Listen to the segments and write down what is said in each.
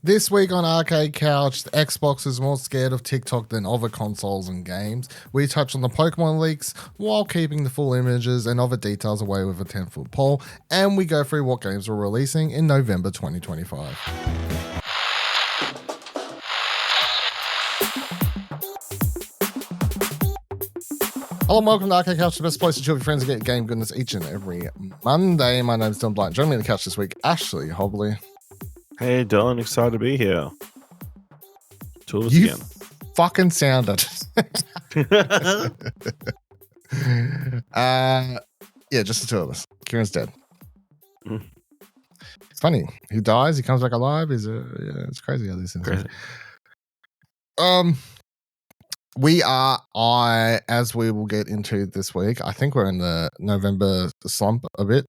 This week on Arcade Couch, the Xbox is more scared of TikTok than other consoles and games. We touch on the Pokémon leaks while keeping the full images and other details away with a 10-foot pole, and we go through what games we're releasing in November 2025. Hello and welcome to Arcade Couch, the best place to chill with your friends and get game goodness each and every Monday. My name's Dylan Blight. Joining me on the couch this week, Ashley Hobley. Hey Dylan, excited to be here. Two of us You again. fucking sounded. Yeah, just the two of us. Kieran's dead. It's funny. He dies, he comes back alive. It's crazy how these things are. We are, as we will get into this week, I think we're in the November slump a bit.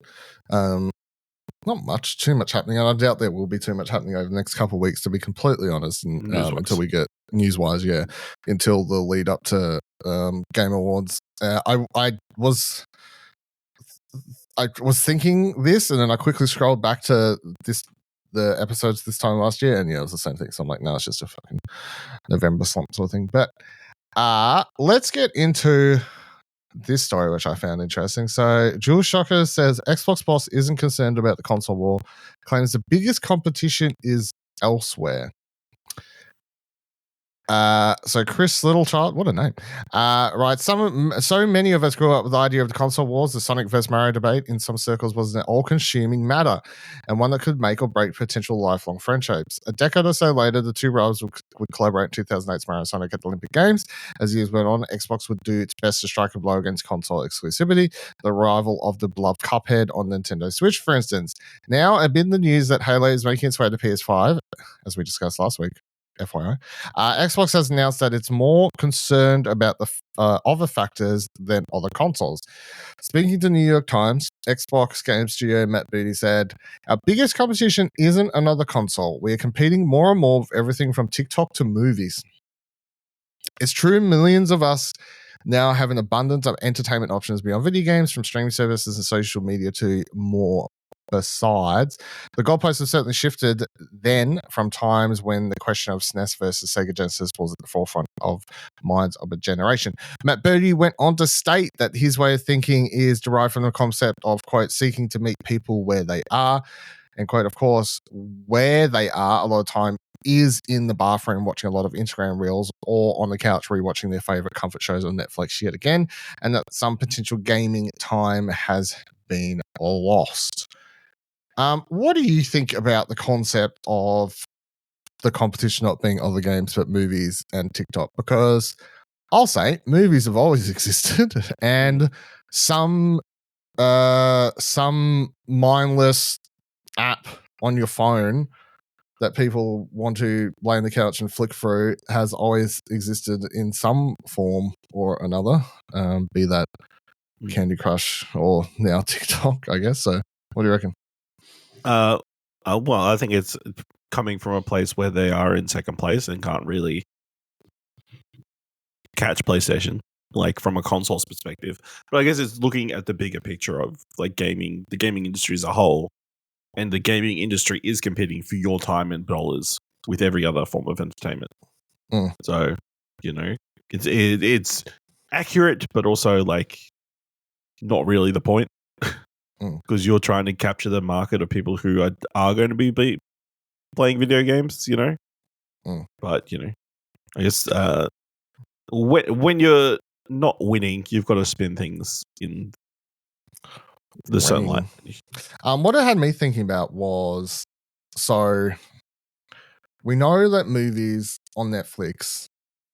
Not too much happening, and I doubt there will be too much happening over the next couple of weeks, to be completely honest, and until we get news-wise, until the lead up to Game Awards. I was thinking this, and then I quickly scrolled back to the episodes this time last year, and it was the same thing. So I'm like, no, it's just a fucking November slump sort of thing. But let's get into this story, which I found interesting. So Jules Shocker says Xbox boss isn't concerned about the console war, claims the biggest competition is elsewhere. So Chris Littlechild, what a name, right? So many of us grew up with the idea of the console wars. The Sonic vs. Mario debate in some circles was an all-consuming matter and one that could make or break potential lifelong friendships. A decade or so later, the two rivals would collaborate in 2008's Mario Sonic at the Olympic Games. As years went on, Xbox would do its best to strike a blow against console exclusivity, the rival of the beloved Cuphead on Nintendo Switch, for instance. Now, amid the news that Halo is making its way to PS5, as we discussed last week, FYI, Xbox has announced that it's more concerned about the other factors than other consoles. Speaking to New York Times, Xbox game studio Matt Booty said, "Our biggest competition isn't another console. We are competing more and more with everything from TikTok to movies. It's true, millions of us now have an abundance of entertainment options beyond video games, from streaming services and social media to more. Besides, the goalposts have certainly shifted then from times when the question of SNES versus Sega Genesis was at the forefront of minds of a generation." Matt Booty went on to state that his way of thinking is derived from the concept of, quote, seeking to meet people where they are, and, quote, of course, where they are a lot of time is in the bathroom watching a lot of Instagram reels or on the couch rewatching their favorite comfort shows on Netflix yet again, and that some potential gaming time has been lost. What do you think about the concept of the competition not being other games but movies and TikTok? Because I'll say movies have always existed, and some mindless app on your phone that people want to lay on the couch and flick through has always existed in some form or another, be that Candy Crush or now TikTok, I guess. So what do you reckon? Well, I think it's coming from a place where they are in second place and can't really catch PlayStation, like from a console's perspective. But I guess it's looking at the bigger picture of like gaming, the gaming industry as a whole, and the gaming industry is competing for your time and dollars with every other form of entertainment. So, it's accurate, but also like not really the point. Because you're trying to capture the market of people who are going to be playing video games, But, I guess when you're not winning, you've got to spin things in the sunlight. What it had me thinking about was, so we know that movies on Netflix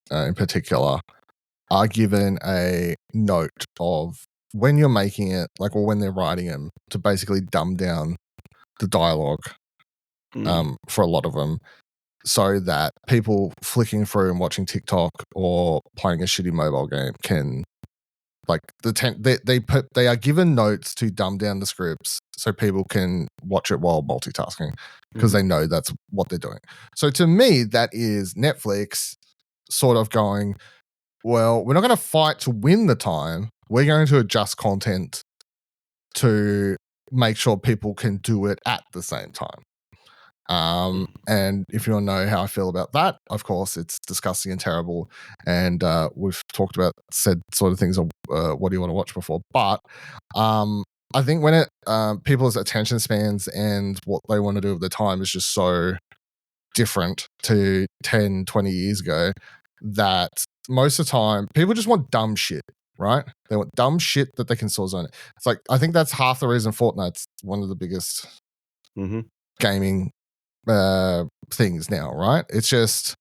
in particular are given a note of when you're making it, like, or when they're writing them, to basically dumb down the dialogue for a lot of them, so that people flicking through and watching TikTok or playing a shitty mobile game can, like, they are given notes to dumb down the scripts so people can watch it while multitasking, because they know that's what they're doing. So to me, that is Netflix sort of going, well, we're not going to fight to win the time. We're going to adjust content to make sure people can do it at the same time. And if you want to know how I feel about that, of course, it's disgusting and terrible. And we've talked about said sort of things of what do you want to watch before. But I think when people's attention spans and what they want to do with their time is just so different to 10, 20 years ago that most of the time people just want dumb shit, right? They want dumb shit that they can source on it. It's like, I think that's half the reason Fortnite's one of the biggest gaming things now, right? It's just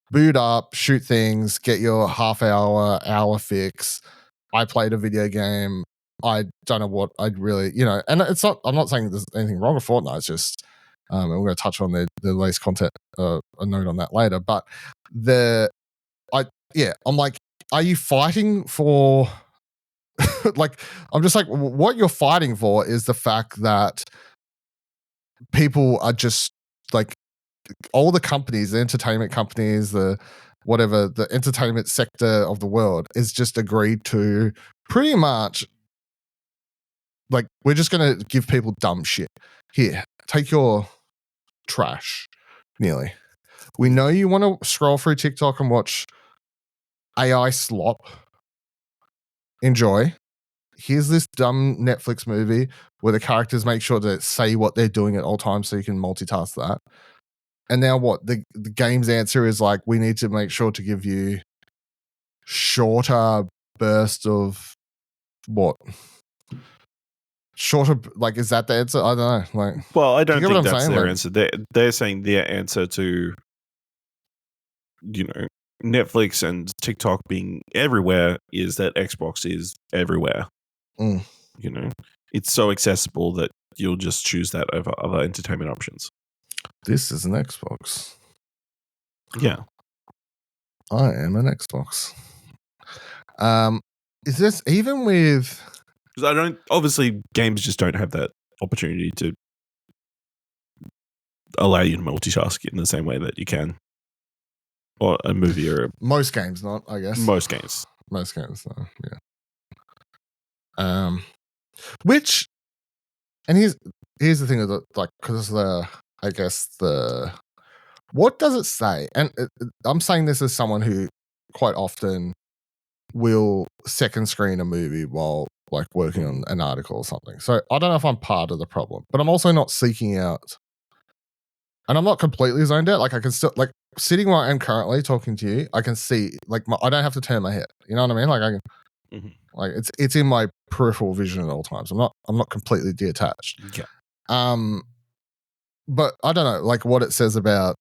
boot up, shoot things, get your hour fix. I played a video game. I don't know what I'd really, and it's not, I'm not saying there's anything wrong with Fortnite. It's just, and we're going to touch on the latest content, a note on that later. But I'm like, are you fighting for, like, I'm just like, what you're fighting for is the fact that people are just like, all the companies, the entertainment companies, the entertainment sector of the world is just agreed to pretty much like, we're just going to give people dumb shit. Here, take your trash, nearly. We know you want to scroll through TikTok and watch AI slop. Enjoy. Here's this dumb Netflix movie where the characters make sure to say what they're doing at all times so you can multitask that. And now what? The game's answer is like, we need to make sure to give you shorter bursts of what? Shorter, like, is that the answer? I don't know. Like, well, I don't think that's their answer. They're saying their answer to, Netflix and TikTok being everywhere is that Xbox is everywhere. It's so accessible that you'll just choose that over other entertainment options. This is an Xbox. Yeah. I am an Xbox. Is this even with... Because obviously games just don't have that opportunity to allow you to multitask in the same way that you can. Or a movie or most games not, I guess. Most games, no, yeah. Which, and here's the thing of like, because what does it say? And I'm saying this as someone who quite often will second screen a movie while like working on an article or something. So I don't know if I'm part of the problem, but I'm also not seeking out, and I'm not completely zoned out. Like, I can still, like, sitting where I am currently talking to you, I can see, like, I don't have to turn my head. You know what I mean? Like, I can, like, it's in my peripheral vision at all times. I'm not completely detached. Yeah. But I don't know, like, what it says about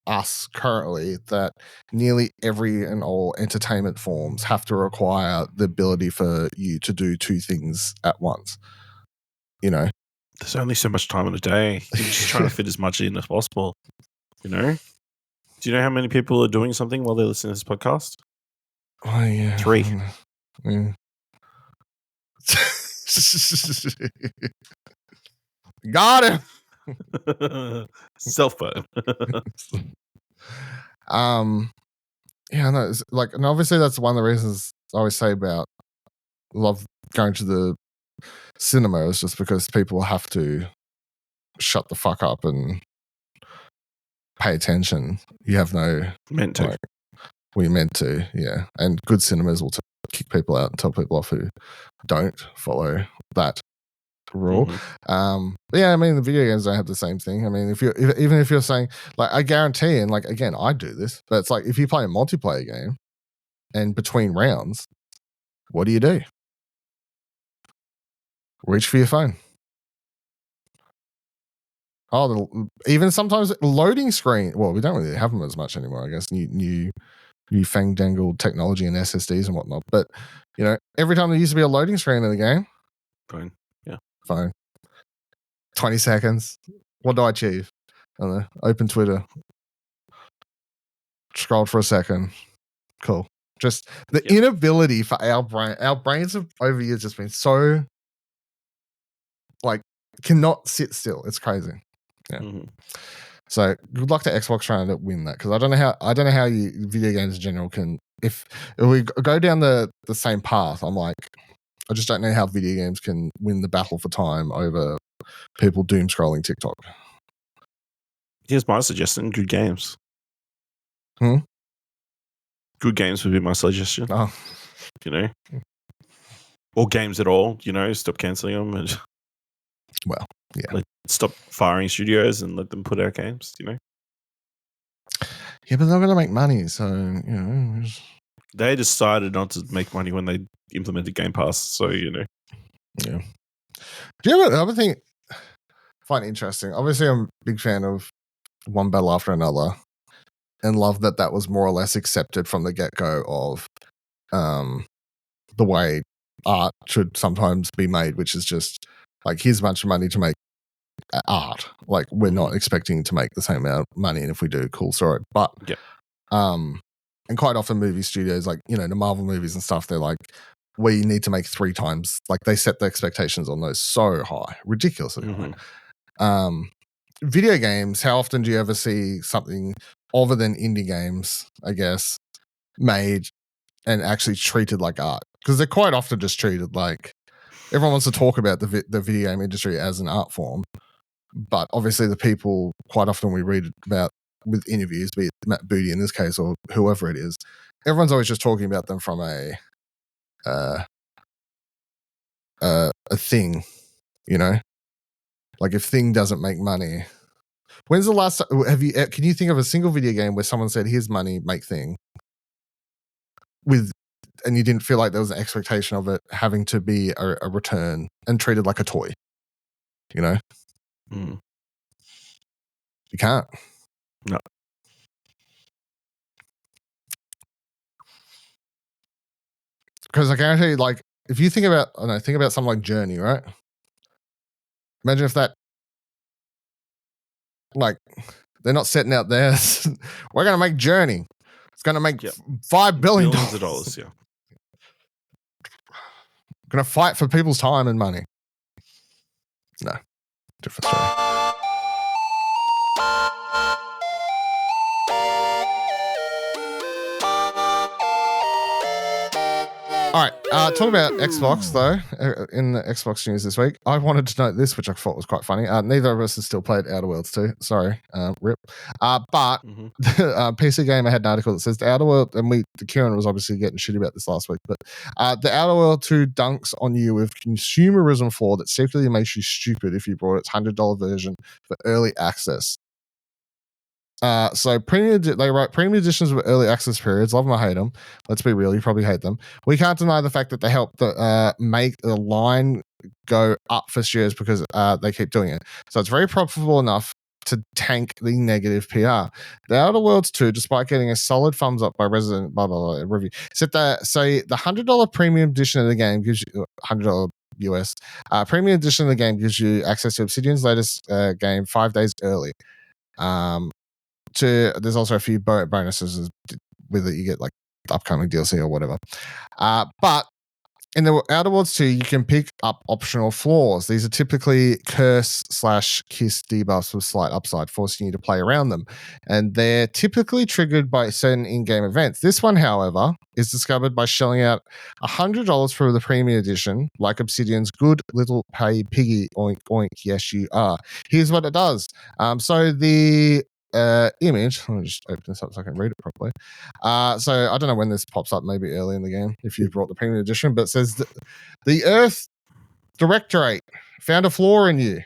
us currently, that nearly every and all entertainment forms have to require the ability for you to do two things at once. There's only so much time in a day. You're just trying to fit as much in as possible. Do you know how many people are doing something while they're listening to this podcast? Oh, yeah. 3. Yeah. Got him. Self-burn. Yeah, no, it's like, and obviously that's one of the reasons I always say about love going to the cinema, is just because people have to shut the fuck up and pay attention. You have no meant to. We meant to, yeah. And good cinemas will kick people out and tell people off who don't follow that rule. But yeah, I mean, the video games don't have the same thing. I mean, even if you're saying, like, I guarantee, and like, again, I do this, but it's like, if you play a multiplayer game and between rounds, what do? Reach for your phone. Oh, even sometimes loading screen. Well, we don't really have them as much anymore, I guess. New fandangled technology and SSDs and whatnot. But, every time there used to be a loading screen in the game, phone. Yeah. Phone. 20 seconds. What do I achieve? I don't know. Open Twitter. Scroll for a second. Cool. Just the inability for our brains have over years just been so, like, cannot sit still. It's crazy. Yeah. So good luck to Xbox trying to win that, because I don't know how you video games in general can, if we go down the same path, I'm like, I just don't know how video games can win the battle for time over people doom scrolling TikTok. Here's my suggestion: good games. Hmm? Good games would be my suggestion. Oh. You know, or games at all. You know, stop cancelling them and Well, yeah. Stop firing studios and let them put out games. You know. Yeah, but they're not going to make money, so you know. They decided not to make money when they implemented Game Pass, so you know. Yeah. Do you have another thing I find interesting? Obviously, I'm a big fan of One Battle After Another, and love that was more or less accepted from the get go of the way art should sometimes be made, which is just like here's a bunch of money to make art. Like we're not expecting to make the same amount of money, and if we do, cool, sorry. But and quite often movie studios, like the Marvel movies and stuff, they're like, we need to make 3 times. Like they set the expectations on those so high, ridiculously high. Video games, how often do you ever see something other than indie games, I guess, made and actually treated like art? Because they're quite often just treated like everyone wants to talk about the video game industry as an art form, but obviously the people quite often we read about with interviews, be it Matt Booty in this case or whoever it is, everyone's always just talking about them from a thing, like if thing doesn't make money. When's the last can you think of a single video game where someone said here's money, make thing and you didn't feel like there was an expectation of it having to be a return and treated like a toy? You can't. No. Because I guarantee, like, if you think about something like Journey, right? Imagine if that, like, they're not setting out there. We're going to make Journey. It's going to make $5 billion. Billions of dollars, yeah. Going to fight for people's time and money. No. Different story. All right, talk about Xbox, though, in the Xbox news this week. I wanted to note this, which I thought was quite funny. Neither of us has still played Outer Worlds 2. Sorry, rip. But PC Gamer had an article that says the Outer World, and Kieran was obviously getting shitty about this last week, but the Outer World 2 dunks on you with consumerism flaw that secretly makes you stupid if you bought its $100 version for early access. So they write premium editions with early access periods. Love them or hate them. Let's be real, you probably hate them. We can't deny the fact that they help make the line go up for shares because they keep doing it. So it's very profitable enough to tank the negative PR. The Outer Worlds 2, despite getting a solid thumbs up by Resident review, said that the $100 premium edition of the game gives you $100 US. Premium edition of the game gives you access to Obsidian's latest game 5 days early. There's also a few bonuses with it. You get like upcoming DLC or whatever. But in the Outer Worlds 2, you can pick up optional flaws. These are typically curse/kiss debuffs with slight upside, forcing you to play around them. And they're typically triggered by certain in-game events. This one, however, is discovered by shelling out $100 for the premium edition, like Obsidian's good little pay piggy, oink oink, yes you are. Here's what it does. So the image, let me just open this up so I can read it properly. So I don't know when this pops up, maybe early in the game if you've brought the premium edition, but it says the Earth Directorate found a flaw in you.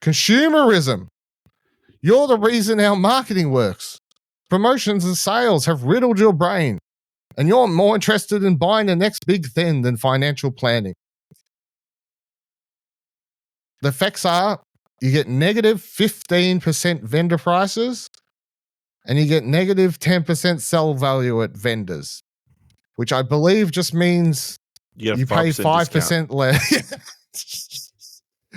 Consumerism. You're the reason our marketing works. Promotions and sales have riddled your brain, and you're more interested in buying the next big thing than financial planning. The effects are you get negative 15% vendor prices and you get negative 10% sell value at vendors, which I believe just means you pay 5% less.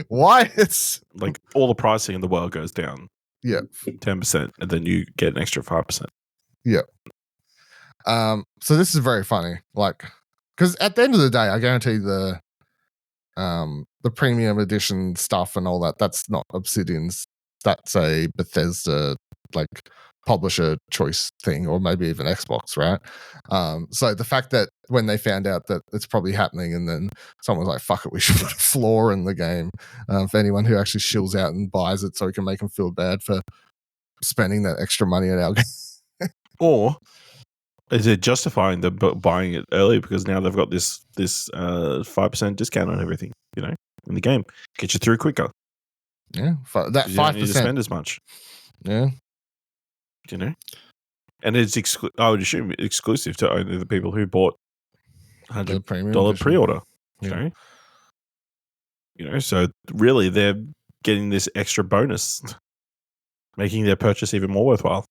Why? It's like all the pricing in the world goes down. Yeah. 10%, and then you get an extra 5%. Yeah. So this is very funny. Like, because at the end of the day, I guarantee the premium edition stuff and all that's not Obsidian's. That's a Bethesda like publisher choice thing, or maybe even Xbox, right? So the fact that when they found out that it's probably happening, and then someone's like, "Fuck it, we should put a flaw in the game for anyone who actually shills out and buys it, so we can make them feel bad for spending that extra money on our game. Or is it justifying them buying it early because now they've got this 5% discount on everything, in the game. Get you through quicker. Yeah, that 5%. You don't need to spend as much. Yeah. And it's I would assume exclusive to only the people who bought $100 pre-order. Yeah. So really they're getting this extra bonus, making their purchase even more worthwhile.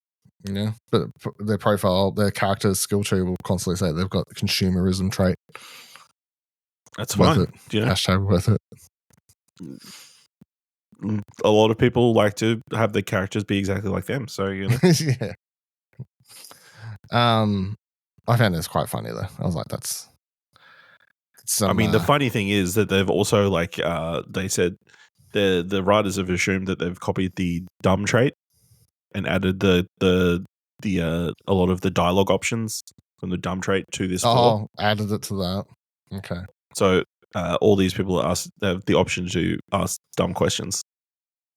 Yeah, but their profile, their character's skill tree will constantly say they've got the consumerism trait. That's worth fine. It. Hashtag worth it. A lot of people like to have their characters be exactly like them. So, Yeah. I found this quite funny though. I was like, that's some. The funny thing is that they've also they said the writers have assumed that they've copied the dumb trait and added the a lot of the dialogue options from the dumb trait to this. Added it to that. Okay. So all these people have the option to ask dumb questions,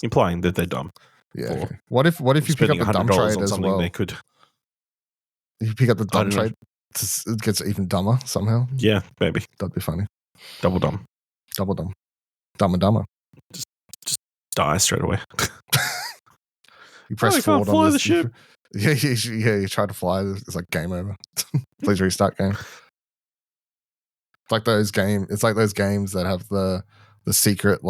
implying that they're dumb. Yeah. Okay. What if you pick up the dumb trait as well? They could. If you pick up the dumb trait, it gets even dumber somehow. Yeah, maybe that'd be funny. Double dumb. Dumb and dumber. Just die straight away. You press forward on the ship. Yeah, you try to fly. It's like game over. Please restart game. It's like those games that have the secret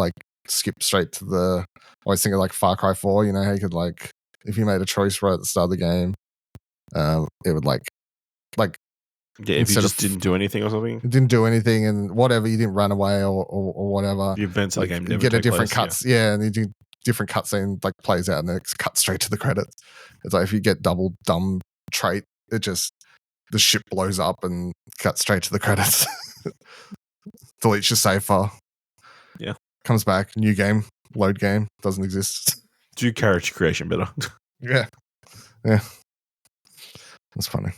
skip straight to the. I always think of Far Cry 4. You know how you could if you made a choice right at the start of the game, it would if you just didn't do anything or something. It didn't do anything and whatever, you didn't run away or whatever. The events of the game never you get a different place, and you do different cutscene plays out and then it's cut straight to the credits. It's like if you get double dumb trait, it just the ship blows up and cuts straight to the credits. Deletes your save file. Yeah. Comes back, new game, load game, doesn't exist. Do character creation better. Yeah. That's funny.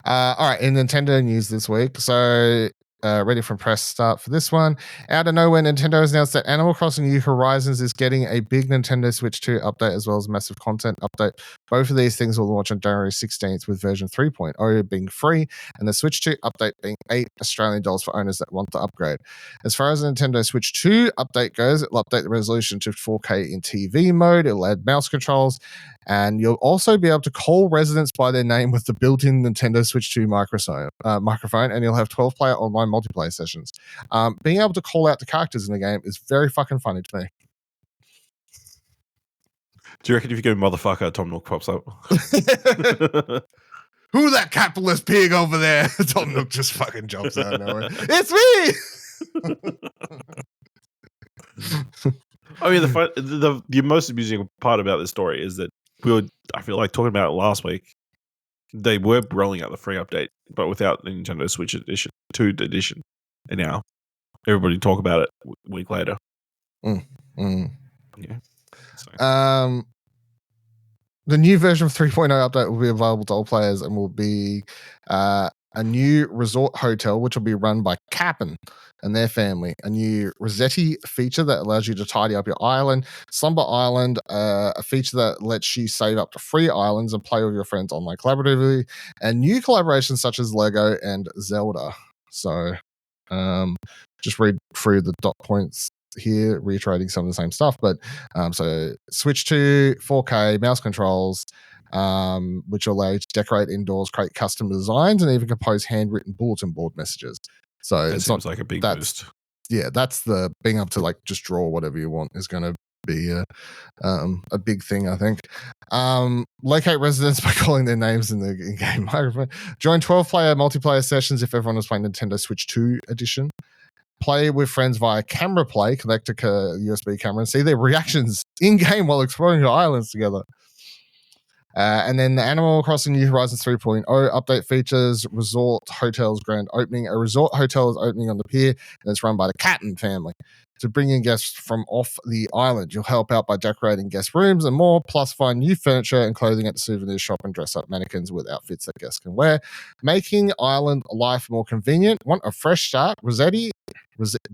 All right, in Nintendo news this week. So, ready for press start for this one. Out of nowhere, Nintendo has announced that Animal Crossing New Horizons is getting a big Nintendo Switch 2 update as well as massive content update. Both of these things will launch on January 16th with version 3.0 being free and the Switch 2 update being $8 Australian for owners that want to upgrade. As far as the Nintendo Switch 2 update goes, it will update the resolution to 4K in TV mode. It'll add mouse controls. And you'll also be able to call residents by their name with the built-in Nintendo Switch 2 microphone, and you'll have 12-player online multiplayer sessions. Being able to call out the characters in the game is very fucking funny to me. Do you reckon if you go motherfucker, Tom Nook pops up? Who that capitalist pig over there? Tom Nook just fucking jumps out of nowhere. It's me! The most amusing part about this story is that I feel like talking about it last week. They were rolling out the free update, but without the Nintendo Switch 2 edition. And now everybody talk about it a week later. Yeah. So. The new version of 3.0 update will be available to all players and will be a new resort hotel, which will be run by Cap'n and their family. A new Rossetti feature that allows you to tidy up your island. Slumber Island, a feature that lets you save up to 3 islands and play with your friends online collaboratively. And new collaborations such as Lego and Zelda. So just read through the dot points here, reiterating some of the same stuff. But so Switch 2, 4K, mouse controls, which allow you to decorate indoors, create custom designs, and even compose handwritten bulletin board messages. So it seems like a big boost. Yeah, that's the being able to just draw whatever you want is going to be a big thing, I think. Locate residents by calling their names in the in-game microphone. Join 12-player multiplayer sessions if everyone is playing Nintendo Switch 2 edition. Play with friends via camera play, connect a USB camera and see their reactions in-game while exploring your islands together. And then the Animal Crossing New Horizons 3.0 update features resort hotels grand opening. A resort hotel is opening on the pier and it's run by the Catton family. To bring in guests from off the island, you'll help out by decorating guest rooms and more, plus find new furniture and clothing at the souvenir shop and dress up mannequins with outfits that guests can wear, making island life more convenient. Want a fresh start? Rossetti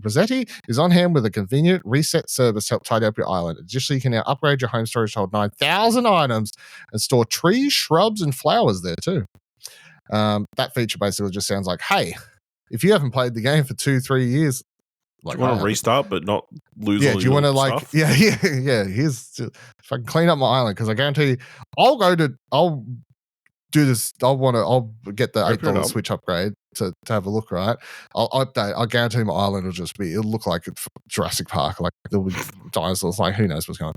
Rossetti is on hand with a convenient reset service to help tidy up your island. Additionally, you can now upgrade your home storage to hold 9,000 items and store trees, shrubs, and flowers there too. That feature basically just sounds like, hey, if you haven't played the game for 2-3 years, do you want to restart but not lose all do you want to stuff? yeah. Here's if I can clean up my island, because I guarantee you, I'll do this. I'll get the $8 Switch upgrade to have a look. Right, I'll update. I guarantee my island it'll look like Jurassic Park. Like there'll be dinosaurs. Like who knows what's going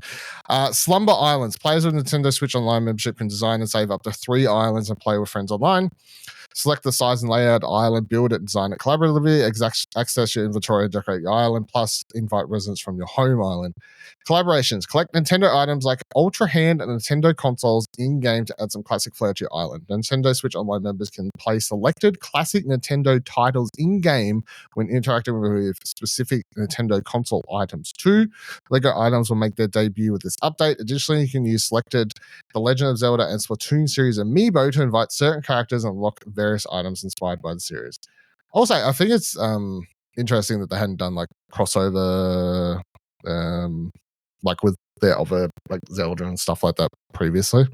on. Slumber Islands. Players with Nintendo Switch Online membership can design and save up to 3 islands and play with friends online. Select the size and layout island, build it, design it collaboratively, access your inventory and decorate your island, plus invite residents from your home island. Collaborations. Collect Nintendo items like Ultra Hand and Nintendo consoles in-game to add some classic flair to your island. Nintendo Switch Online members can play selected classic Nintendo titles in-game when interacting with specific Nintendo console items. 2 LEGO items will make their debut with this update. Additionally, you can use selected The Legend of Zelda and Splatoon series amiibo to invite certain characters and unlock various items inspired by the series. Also, I think it's interesting that they hadn't done like crossover like with their other like Zelda and stuff like that previously.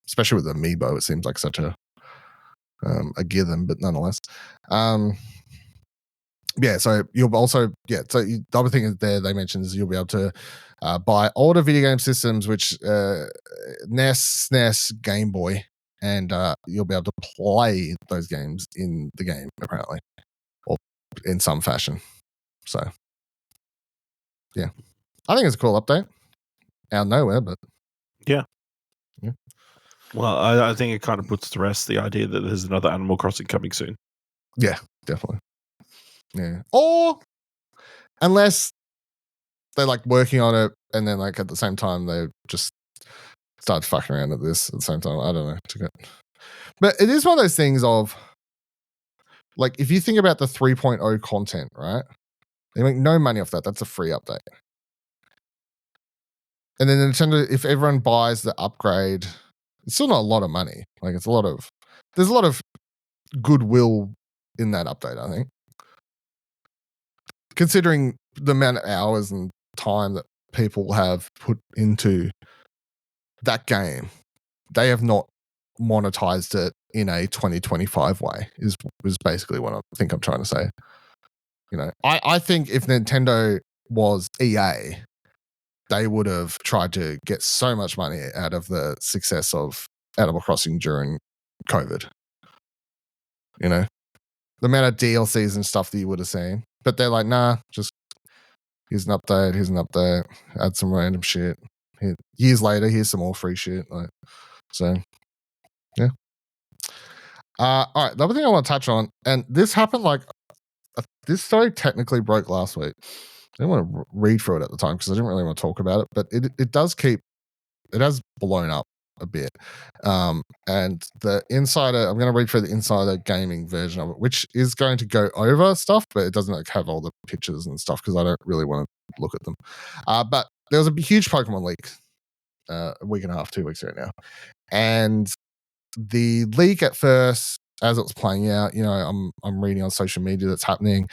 Especially with amiibo, it seems like such a given, but nonetheless. So you'll also the other thing is there they mentioned is you'll be able to buy older video game systems, which NES, SNES, Game Boy, and you'll be able to play those games in the game apparently, or in some fashion. So yeah, I think it's a cool update out of nowhere, but yeah. Well, I think it kind of puts to rest the idea that there's another Animal Crossing coming soon. Yeah, definitely. Yeah. Or unless they're like working on it and then like at the same time they just start fucking around at this at the same time. I don't know. But it is one of those things of like if you think about the 3.0 content, right? They make no money off that. That's a free update. And then Nintendo, if everyone buys the upgrade, it's still not a lot of money. Like there's a lot of goodwill in that update, I think. Considering the amount of hours and time that people have put into that game, they have not monetized it in a 2025 way is basically what I think I'm trying to say. You know, I think if Nintendo was EA, they would have tried to get so much money out of the success of Animal Crossing during COVID. You know, the amount of DLCs and stuff that you would have seen. But they're like, nah, just here's an update, add some random shit. Years later, here's some more free shit. Like, so, yeah. All right, the other thing I want to touch on, and this happened like, this story technically broke last week. I didn't want to read through it at the time because I didn't really want to talk about it, but it has blown up a bit. And the insider, I'm going to read through the insider gaming version of it, which is going to go over stuff, but it doesn't like have all the pictures and stuff because I don't really want to look at them. But there was a huge Pokemon leak a week and a half, 2 weeks ago now. And the leak at first, as it was playing out, you know, I'm reading on social media that's happening.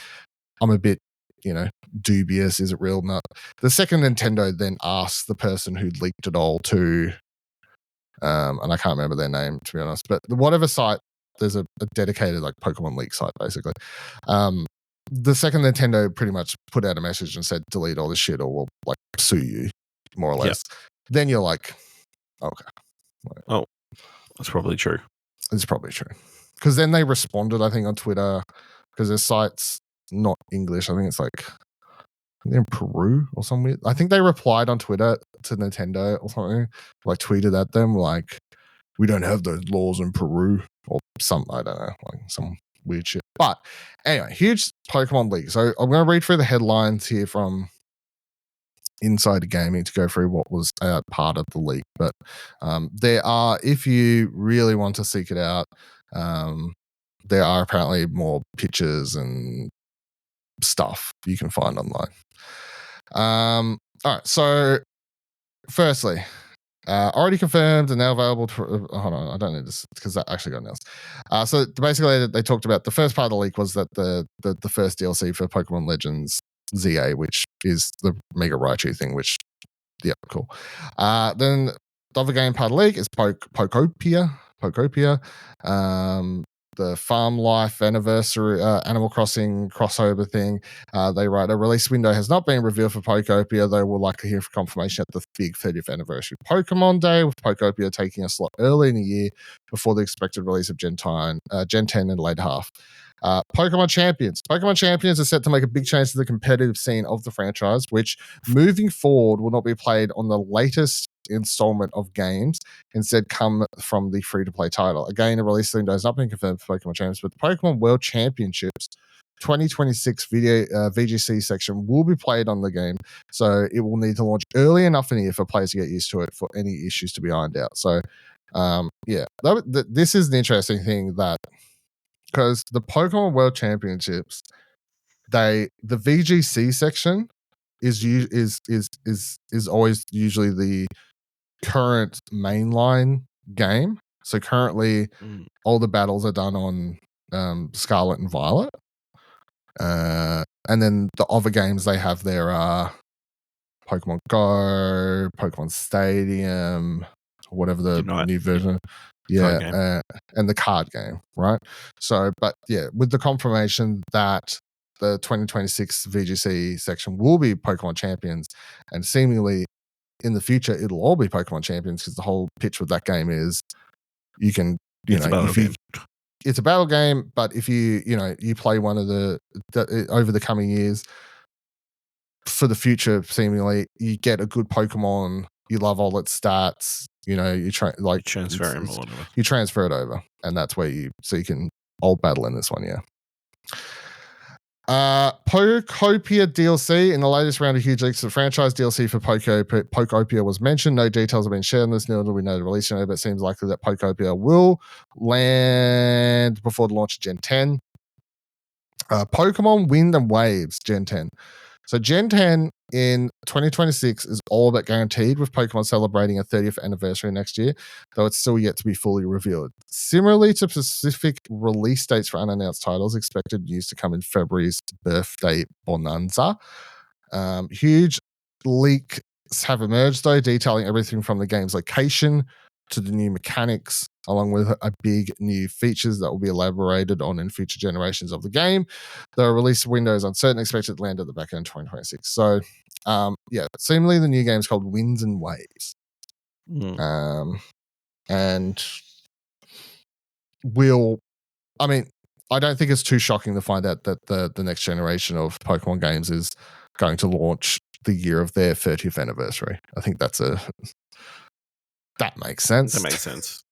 I'm a bit, you know, dubious. Is it real? Not. The second Nintendo then asked the person who leaked it all to, and I can't remember their name to be honest, but whatever site, there's a dedicated like Pokemon leak site basically. The second Nintendo pretty much put out a message and said, delete all this shit or we'll like sue you, more or less. Yep. Then you're like, okay. Oh, that's probably true. It's probably true. Because then they responded, I think, on Twitter, because their site's not English. I think it's like they're in Peru or somewhere. I think they replied on Twitter to Nintendo or something, like tweeted at them like, we don't have those laws in Peru or something. I don't know, like some weird shit. But anyway, huge Pokemon leak. So I'm going to read through the headlines here from Insider Gaming to go through what was part of the leak. But there are, if you really want to seek it out, there are apparently more pictures and stuff you can find online. All right. So firstly, Already confirmed and now available. Hold on, I don't need this because that actually got announced. So basically, they talked about the first part of the leak was that the first DLC for Pokemon Legends ZA, which is the Mega Raichu thing, which yeah, cool. Then the other game part of the leak is Pokopia. The Farm Life Anniversary Animal Crossing crossover thing. They write a release window has not been revealed for Pokopia, though we'll likely hear confirmation at the big 30th anniversary Pokemon Day, with Pokopia taking a slot early in the year before the expected release of Gen 10 in the late half. Pokemon Champions. Pokemon Champions are set to make a big change to the competitive scene of the franchise, which moving forward will not be played on the latest installment of games, instead come from the free-to-play title. Again, the release window has not been confirmed for Pokemon Champions, but the Pokemon World Championships 2026 VGC section will be played on the game, so it will need to launch early enough in the year for players to get used to it for any issues to be ironed out. So, this is an interesting thing that because the Pokemon World Championships, the VGC section is always usually the current mainline game. So currently, all the battles are done on Scarlet and Violet, and then the other games they have there are Pokemon Go, Pokemon Stadium, whatever the Unite. new version. Yeah, and the card game, right? So, but yeah, with the confirmation that the 2026 VGC section will be Pokemon Champions, and seemingly in the future it'll all be Pokemon Champions, because the whole pitch with that game is you can, it's a battle game, but if you play one of the over the coming years for the future, seemingly you get a good Pokemon, you love all its stats, you transfer him or whatever. You transfer it over, and that's where you can old battle in this one, yeah. Pokopia DLC. In the latest round of huge leaks, the franchise DLC for Pokopia was mentioned. No details have been shared on this, nor do we know the release date, but it seems likely that Pokopia will land before the launch of Gen 10. Pokemon Wind and Waves Gen 10. So Gen 10 in 2026 is all but guaranteed, with Pokemon celebrating a 30th anniversary next year, though it's still yet to be fully revealed. Similarly to specific release dates for unannounced titles, expected news to come in February's birthday bonanza. Huge leaks have emerged, though, detailing everything from the game's location to the new mechanics, along with a big new features that will be elaborated on in future generations of the game. The release window is uncertain, expected to land at the back end of 2026. So, seemingly the new game is called Winds and Waves. And I don't think it's too shocking to find out that the next generation of Pokemon games is going to launch the year of their 30th anniversary. I think that makes sense. That makes sense.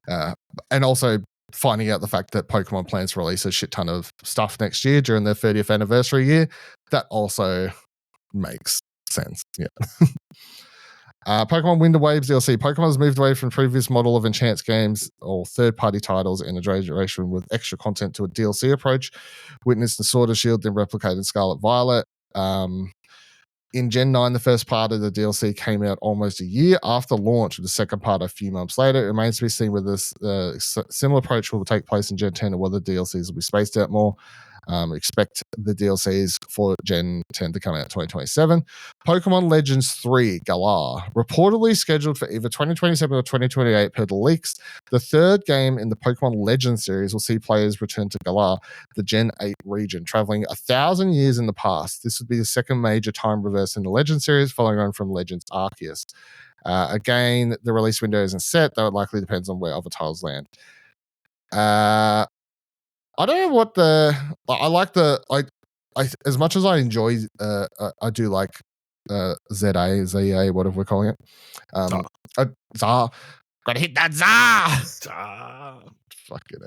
And also finding out the fact that Pokemon plans to release a shit ton of stuff next year during their 30th anniversary year, that also makes sense. Yeah. Pokemon Wind and Waves DLC. Pokemon has moved away from the previous model of Enchant games or third-party titles in a generation with extra content to a DLC approach. Witnessed the Sword and Shield, then replicated Scarlet Violet. In Gen 9, the first part of the DLC came out almost a year after launch, with the second part a few months later. It remains to be seen whether this similar approach will take place in Gen 10 or whether DLCs will be spaced out more. Expect the DLCs for Gen 10 to come out in 2027. Pokemon Legends 3 Galar, reportedly scheduled for either 2027 or 2028 per the leaks. The third game in the Pokemon Legends series will see players return to Galar, the Gen 8 region, traveling 1,000 years in the past. This would be the second major time reverse in the Legends series, following on from Legends Arceus. Again, the release window isn't set, though it likely depends on where other titles land. I don't know what as much as I enjoy, I do like ZA, whatever we're calling it. Zah. Gotta hit that Zah! Fucking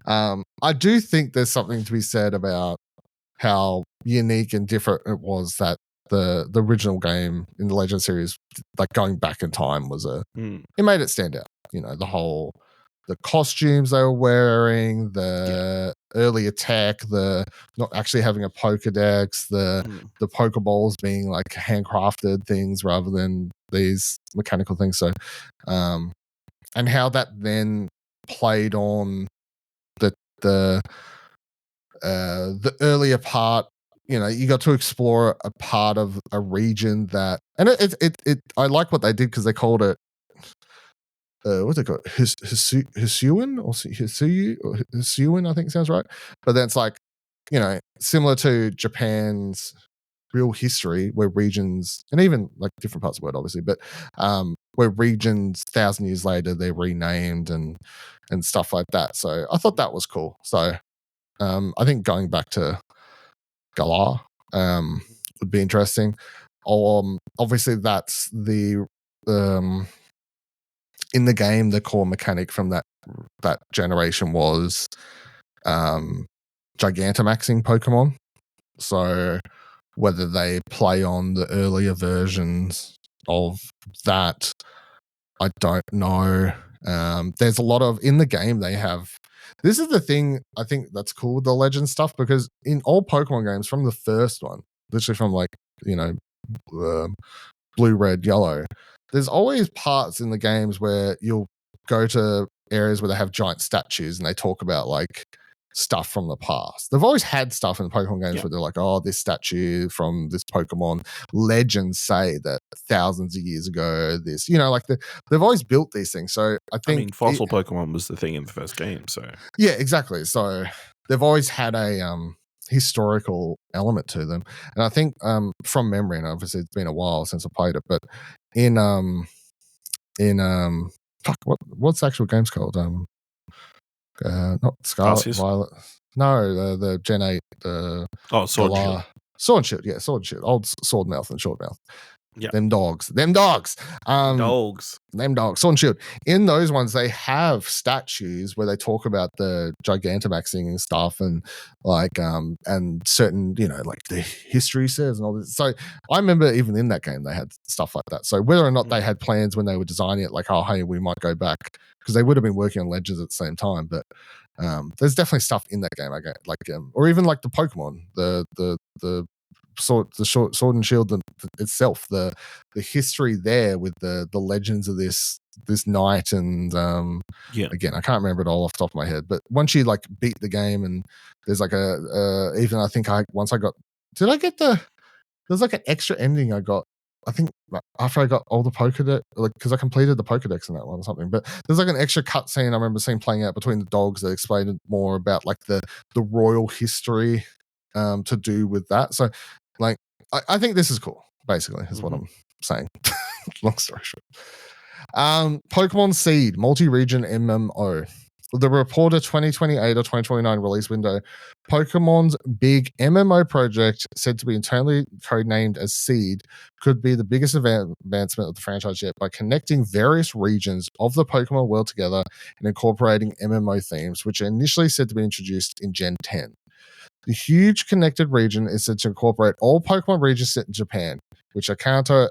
hell. I do think there's something to be said about how unique and different it was that the original game in the Legend series, like going back in time, was it made it stand out. The costumes they were wearing, the early attack, the not actually having a Pokedex, the Pokeballs being like handcrafted things rather than these mechanical things. So, and how that then played on the earlier part. You know, you got to explore a part of a region that, and it I like what they did because they called it what's it called? Hisuian or Hisuyu or Hisuian, I think sounds right. But then it's like, you know, similar to Japan's real history, where regions, and even like different parts of the world, obviously, but where regions 1,000 years later they're renamed and stuff like that. So I thought that was cool. So I think going back to Galar would be interesting. Obviously, that's the in the game, the core mechanic from that generation was Gigantamaxing Pokemon. So whether they play on the earlier versions of that, I don't know. There's a lot of, in the game they have, this is the thing I think that's cool with the Legend stuff, because in all Pokemon games from the first one, literally from like, you know, blue, red, yellow, there's always parts in the games where you'll go to areas where they have giant statues and they talk about like stuff from the past. They've always had stuff in the Pokemon games where they're like, oh, this statue from this Pokemon, legends say that thousands of years ago, this, you know, like they've always built these things. So I think fossil Pokemon was the thing in the first game. So yeah, exactly. So they've always had a historical element to them. And I think from memory, and obviously it's been a while since I played it, but in fuck, what's the actual game's called? Not Scarlet, Arceus? Violet. No, the Gen 8, the Sword and Shield. Sword and Shield, yeah, Sword and Shield. Old Sword Mouth and Short Mouth. Yeah. Them dogs. Dogs. Them dogs. Sword and Shield. In those ones, they have statues where they talk about the Gigantamaxing and stuff, and like and certain, you know, like the history says and all this. So I remember even in that game they had stuff like that. So whether or not they had plans when they were designing it, like, oh hey, we might go back, because they would have been working on Legends at the same time, but there's definitely stuff in that game, I get, like or even like the Pokemon, the sword and shield itself, the history there with the legends of this knight, and again, I can't remember it all off the top of my head, but once you like beat the game, and there's like even I think there's like an extra ending I got, I think, after I got all the Pokedex, like, because I completed the Pokedex in that one or something. But there's like an extra cutscene I remember seeing playing out between the dogs that explained more about like the royal history to do with that. So, like, I think this is cool, basically, is what I'm saying. Long story short. Pokemon Seed, multi-region MMO. The reported 2028 or 2029 release window, Pokemon's big MMO project, said to be internally codenamed as Seed, could be the biggest advancement of the franchise yet by connecting various regions of the Pokemon world together and incorporating MMO themes, which are initially said to be introduced in Gen 10. The huge connected region is said to incorporate all Pokemon regions set in Japan, which are Kanto,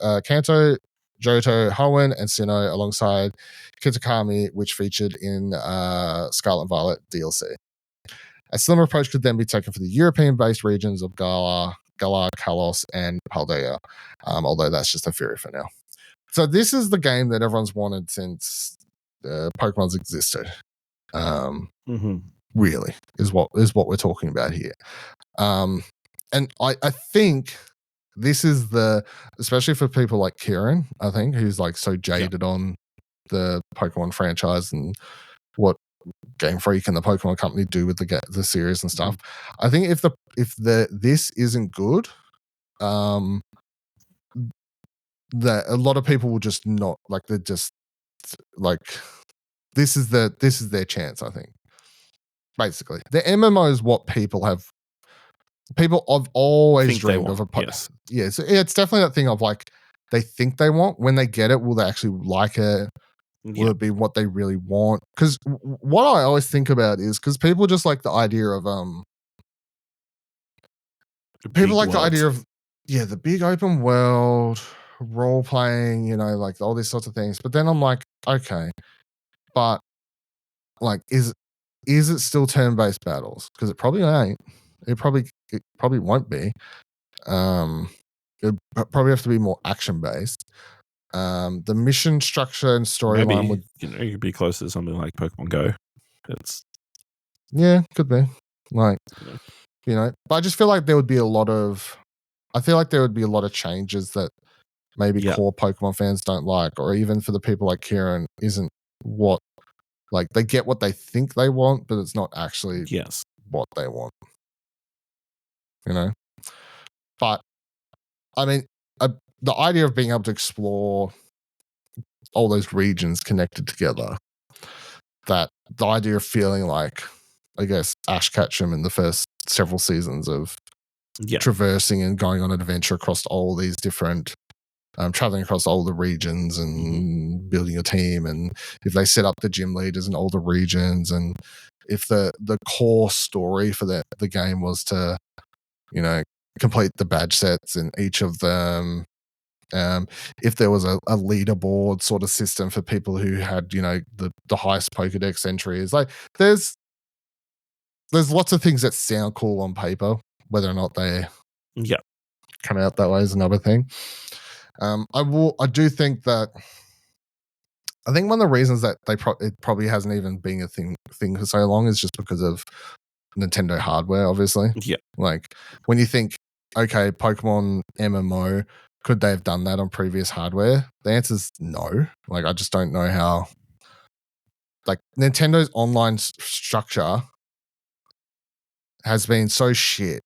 Johto, Hoenn, and Sinnoh, alongside Kitakami, which featured in Scarlet and Violet DLC. A similar approach could then be taken for the European-based regions of Galar, Kalos, and Paldea, although that's just a theory for now. So this is the game that everyone's wanted since Pokemon's existed. Really, is what we're talking about here. And I think this is especially for people like Kieran, I think, who's like so jaded on the Pokemon franchise and what Game Freak and the Pokemon Company do with the series and stuff. I think if this isn't good, that a lot of people will just not like. They're just like, this is their chance, I think. Basically, the MMO is what people have always dreamed of. Yes, it's definitely that thing of like, they think they want, when they get it, will they actually like it? Will it be what they really want? Because what I always think about is, because people just like the idea of people like the idea of the big open world role playing, you know, like all these sorts of things. But then I'm like, okay, but like, is it still turn-based battles? Because it probably ain't. It probably won't be. It probably have to be more action-based. The mission structure and storyline would, you could be close to something like Pokemon Go. It's could be like, but I just feel like there would be a lot of changes that maybe core Pokemon fans don't like, or even for the people like Kieran isn't what, like, they get what they think they want, but it's not actually what they want. But I mean, the idea of being able to explore all those regions connected together, that the idea of feeling like, I guess, Ash Ketchum in the first several seasons of traversing and going on an adventure across all these different, traveling across all the regions and building a team, and if they set up the gym leaders in all the regions, and if the core story for the game was to, complete the badge sets in each of them, if there was a leaderboard sort of system for people who had, the highest Pokedex entries, like there's lots of things that sound cool on paper. Whether or not they come out that way is another thing. I do think that, I think one of the reasons that it probably hasn't even been a thing for so long is just because of Nintendo hardware, obviously. Yeah. Like, when you think, okay, Pokemon MMO, could they have done that on previous hardware? The answer is no. Like, I just don't know how. Like, Nintendo's online structure has been so shit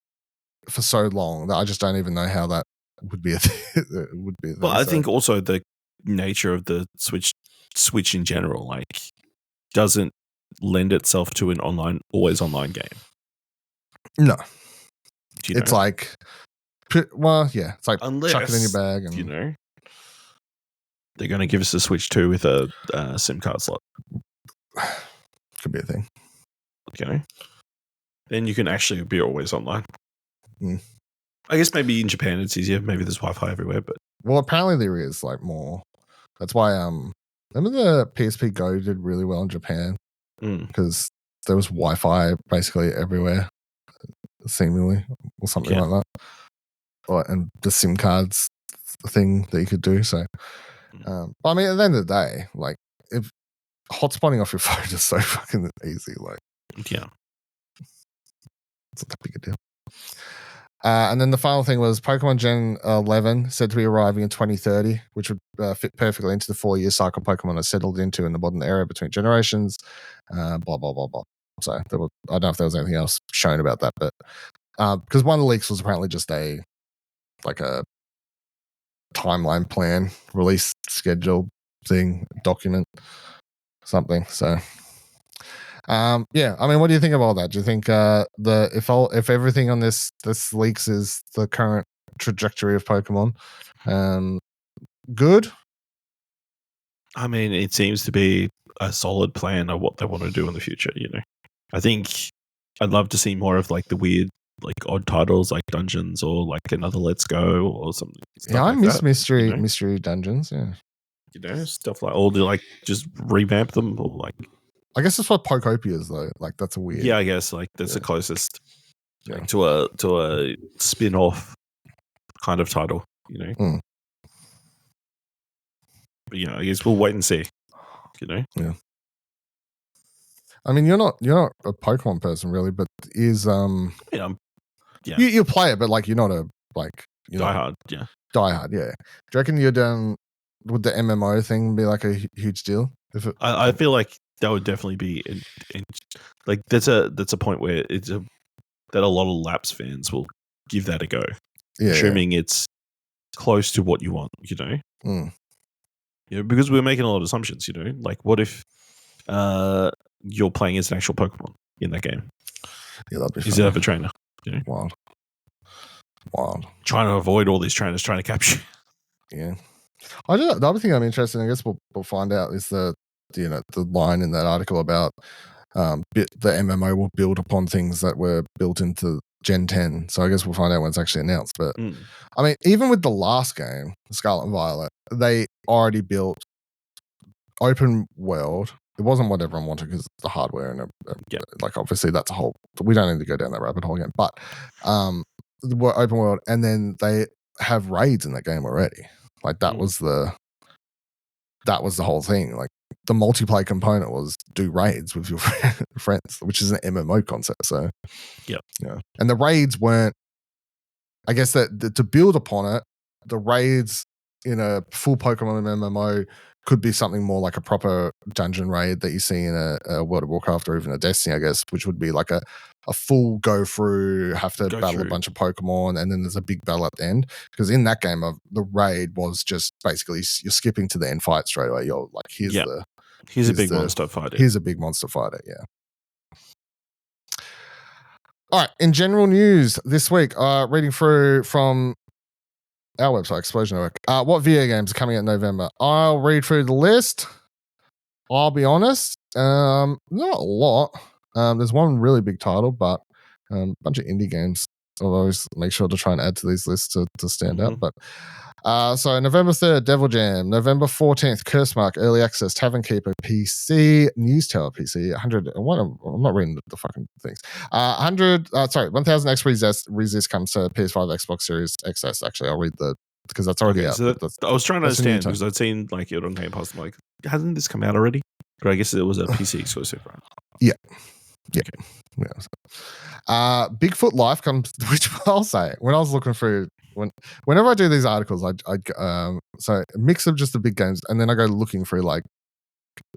for so long that I just don't even know how that would be a thing. Well, I think also the nature of the Switch in general, like, doesn't lend itself to an always online game. No. It's like, well, yeah, it's like unless, chuck it in your bag and they're going to give us a Switch 2 with a SIM card slot. Could be a thing. Then you can actually be always online. I guess maybe in Japan it's easier. Maybe there's Wi-Fi everywhere, but apparently there is, like, more. That's why remember the PSP Go did really well in Japan because there was Wi-Fi basically everywhere, seemingly, or something like that. And the SIM cards thing that you could do. So, I mean, at the end of the day, like, if hotspotting off your phone is so fucking easy, like, it's not that big a deal. And then the final thing was Pokemon Gen 11 said to be arriving in 2030, which would fit perfectly into the 4-year cycle Pokemon has settled into in the modern era between generations. Blah blah blah blah. So I don't know if there was anything else shown about that, but because one of the leaks was apparently just a timeline plan, release schedule thing, document, something. So. I mean, what do you think of all that? Do you think if everything on this leaks is the current trajectory of Pokemon, good? I mean, it seems to be a solid plan of what they want to do in the future. I think I'd love to see more of, like, the weird, like, odd titles like Dungeons or like another Let's Go or something. Yeah, I miss mystery dungeons. Yeah, stuff like, or like just revamp them, or like. I guess that's what Pokopia is, though. Like, that's a weird. Yeah, I guess, like, that's the closest to a spin-off kind of title, But I guess we'll wait and see. Yeah. I mean, you're not a Pokemon person, really, but is you play it, but, like, you're not a, like, diehard. Yeah. Diehard. Yeah. Do you reckon you're done? Would the MMO thing be like a huge deal? I feel like that would definitely be like, that's a point where that a lot of Laps fans will give that a go, assuming it's close to what you want, because we're making a lot of assumptions, like, what if you're playing as an actual Pokemon in that game? Yeah, that'd be fun. Instead of a trainer, Wild. Trying to avoid all these trainers trying to capture you. Yeah. The other thing I'm interested in, I guess we'll find out, is the line in that article about the MMO will build upon things that were built into Gen 10. So I guess we'll find out when it's actually announced. But I mean, even with the last game, Scarlet and Violet, they already built open world. It wasn't what everyone wanted because the hardware and like, obviously that's a whole. We don't need to go down that rabbit hole again. But the open world, and then they have raids in that game already. Like, that was the that was the whole thing. Like the multiplayer component was do raids with your friends, which is an MMO concept. So yeah, and the raids weren't. I guess that to build upon it, the raids in a full Pokemon MMO could be something more like a proper dungeon raid that you see in a World of Warcraft or even a Destiny, I guess, which would be like a full go through, have to battle a bunch of Pokemon, and then there's a big battle at the end. Because in that game, the raid was just basically you're skipping to the end fight straight away. You're like, here's a big monster fighter. Here's a big monster fighter, yeah. All right, in general news this week, reading through from our website, Explosion Network. What video games are coming out in November? I'll read through the list. I'll be honest, not a lot. There's one really big title, but a bunch of indie games. I'll always make sure to try and add to these lists to stand out. But so November 3rd, Devil Jam. November 14th, Cursemark, Early Access, Tavern Keeper, PC, News Tower, PC, 100. I'm not reading the fucking things. 1000 X Resist comes to PS5, Xbox Series XS. Actually, I'll read because that's already out. So I was trying to understand because I'd seen like it on Game Pass. I'm like, hasn't this come out already? But I guess it was a PC exclusive, right? Yeah. Okay. Yeah. Bigfoot Life comes, which I'll say when I was looking through. Whenever I do these articles, so a mix of just the big games, and then I go looking through like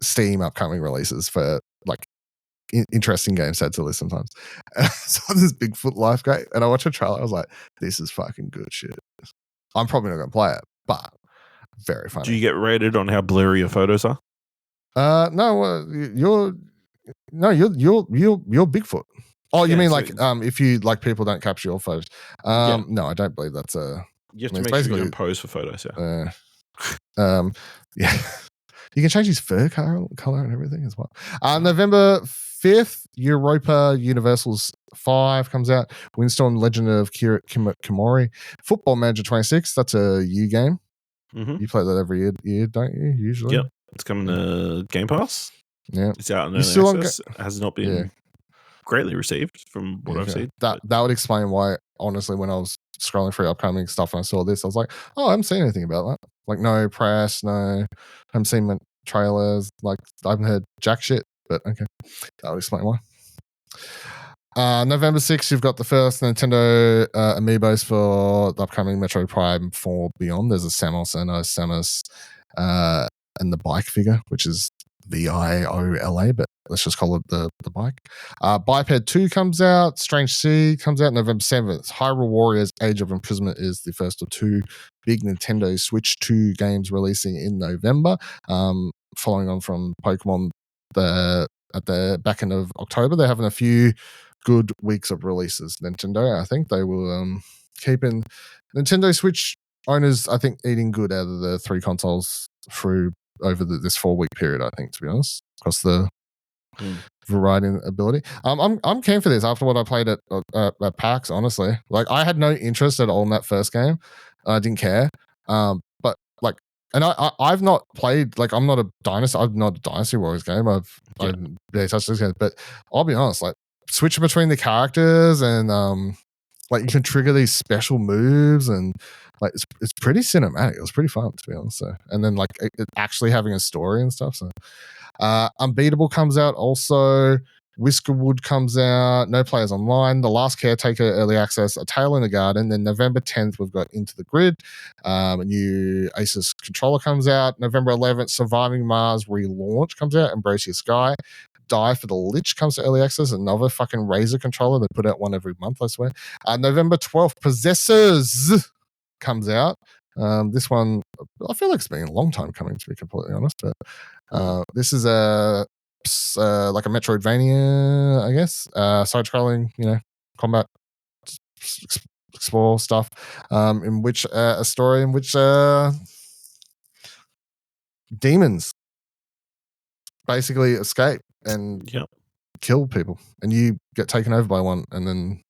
Steam upcoming releases for like interesting games to add to the list sometimes. And I saw this Bigfoot Life game, and I watched a trailer. I was like, "This is fucking good shit." I'm probably not going to play it, but very funny. Do you get rated on how blurry your photos are? No, you're Bigfoot. Oh, you mean like if you like people don't capture your photos? No, I don't believe that's a. You have to make sure you don't pose for photos. Yeah. Yeah. You can change his fur color and everything as well. November 5th, Europa Universal's 5 comes out. Windstorm Legend of Kimori. Football Manager 26. That's a U game. You play that every year, don't you? Usually. Yep. It's coming to Game Pass. Yeah. It's out in early access. It has not been greatly received from what I've seen. That would explain why, honestly, when I was scrolling through upcoming stuff and I saw this, I was like, oh, I haven't seen anything about that. Like, no press, I haven't seen trailers. Like, I haven't heard jack shit, but okay. That would explain why. November 6th, you've got the first Nintendo amiibos for the upcoming Metroid Prime 4 Beyond. There's a Samus and a Samus and the bike figure, which is VIOLA, but let's just call it the bike. Biped 2 comes out. Strange Sea comes out November 7th. Hyrule Warriors Age of Imprisonment is the first of 2 big Nintendo Switch 2 games releasing in November. Following on from Pokemon at the back end of October. They're having a few good weeks of releases. Nintendo, I think they will keeping Nintendo Switch owners, I think, eating good out of the 3 consoles through over this 4-week period, I think, to be honest, across the variety and ability. I'm keen for this after what I played at PAX, honestly. Like, I had no interest at all in that first game. I didn't care. But like, and I've not played, like, I'm not a Dynasty Warriors game. I've barely touched this game, but I'll be honest, like, switching between the characters and like, you can trigger these special moves and like it's pretty cinematic. It was pretty fun, to be honest. So, and then like it actually having a story and stuff. So, Unbeatable comes out also. Whiskerwood comes out. No Players Online. The Last Caretaker Early Access. A Tale in the Garden. Then November 10th, we've got Into the Grid. A new Asus controller comes out. November 11th, Surviving Mars relaunch comes out. Embrace Your Sky. Die for the Lich comes to early access. Another fucking Razer controller. They put out one every month, I swear. November 12th, Possessors comes out. This one, I feel like it's been a long time coming, to be completely honest. But this is like a Metroidvania, I guess. Side-scrolling, combat, explore stuff. In which a story in which demons basically escape and kill people, and you get taken over by one, and then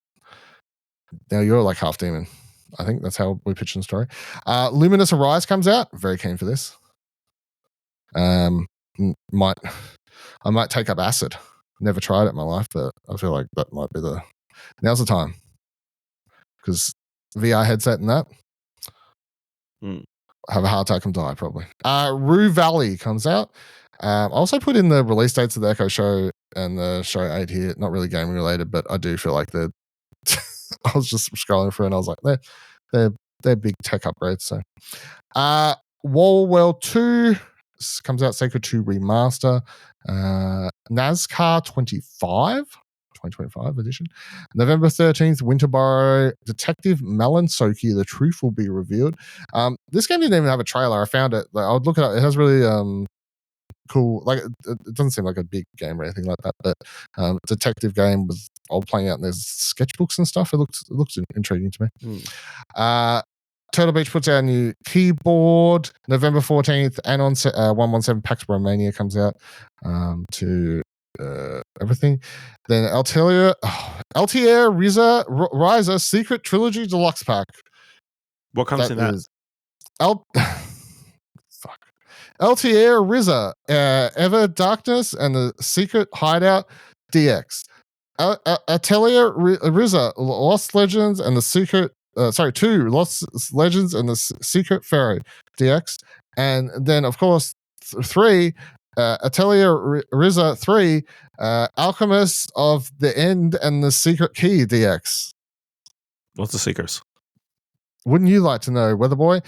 now you're like half demon. I think that's how we pitch the story. Luminous Arise comes out. Very keen for this. I might take up acid. Never tried it in my life, but I feel like that might be now's the time, because VR headset and that. have a heart attack and die probably. Rue Valley comes out. I also put in the release dates of the Echo Show and the Show 8 here. Not really gaming related, but I do feel like they're. I was just scrolling through and I was like, they're big tech upgrades. So, Wall World 2 comes out, Sacred 2 Remaster. NASCAR 25. 2025 edition. November 13th, Winterboro Detective Malansoki, The Truth Will Be Revealed. This game didn't even have a trailer. I found it. I would look it up. It has really cool, like it doesn't seem like a big game or anything like that, but detective game was all playing out and there's sketchbooks and stuff. It looks intriguing to me. Turtle Beach puts out a new keyboard. November 14th, Anon 117 Pax Romania comes out to everything. Then Altair Riser Secret Trilogy Deluxe Pack. What comes in that? Fuck. Altair Riza, Ever Darkness and the Secret Hideout DX. Atelier Riza, Lost Legends and the Secret. 2 Lost Legends and the Secret Pharaoh DX, and then of course 3 Atelier Riza 3 Alchemist of the End and the Secret Key DX. What's the secrets? Wouldn't you like to know, Weatherboy?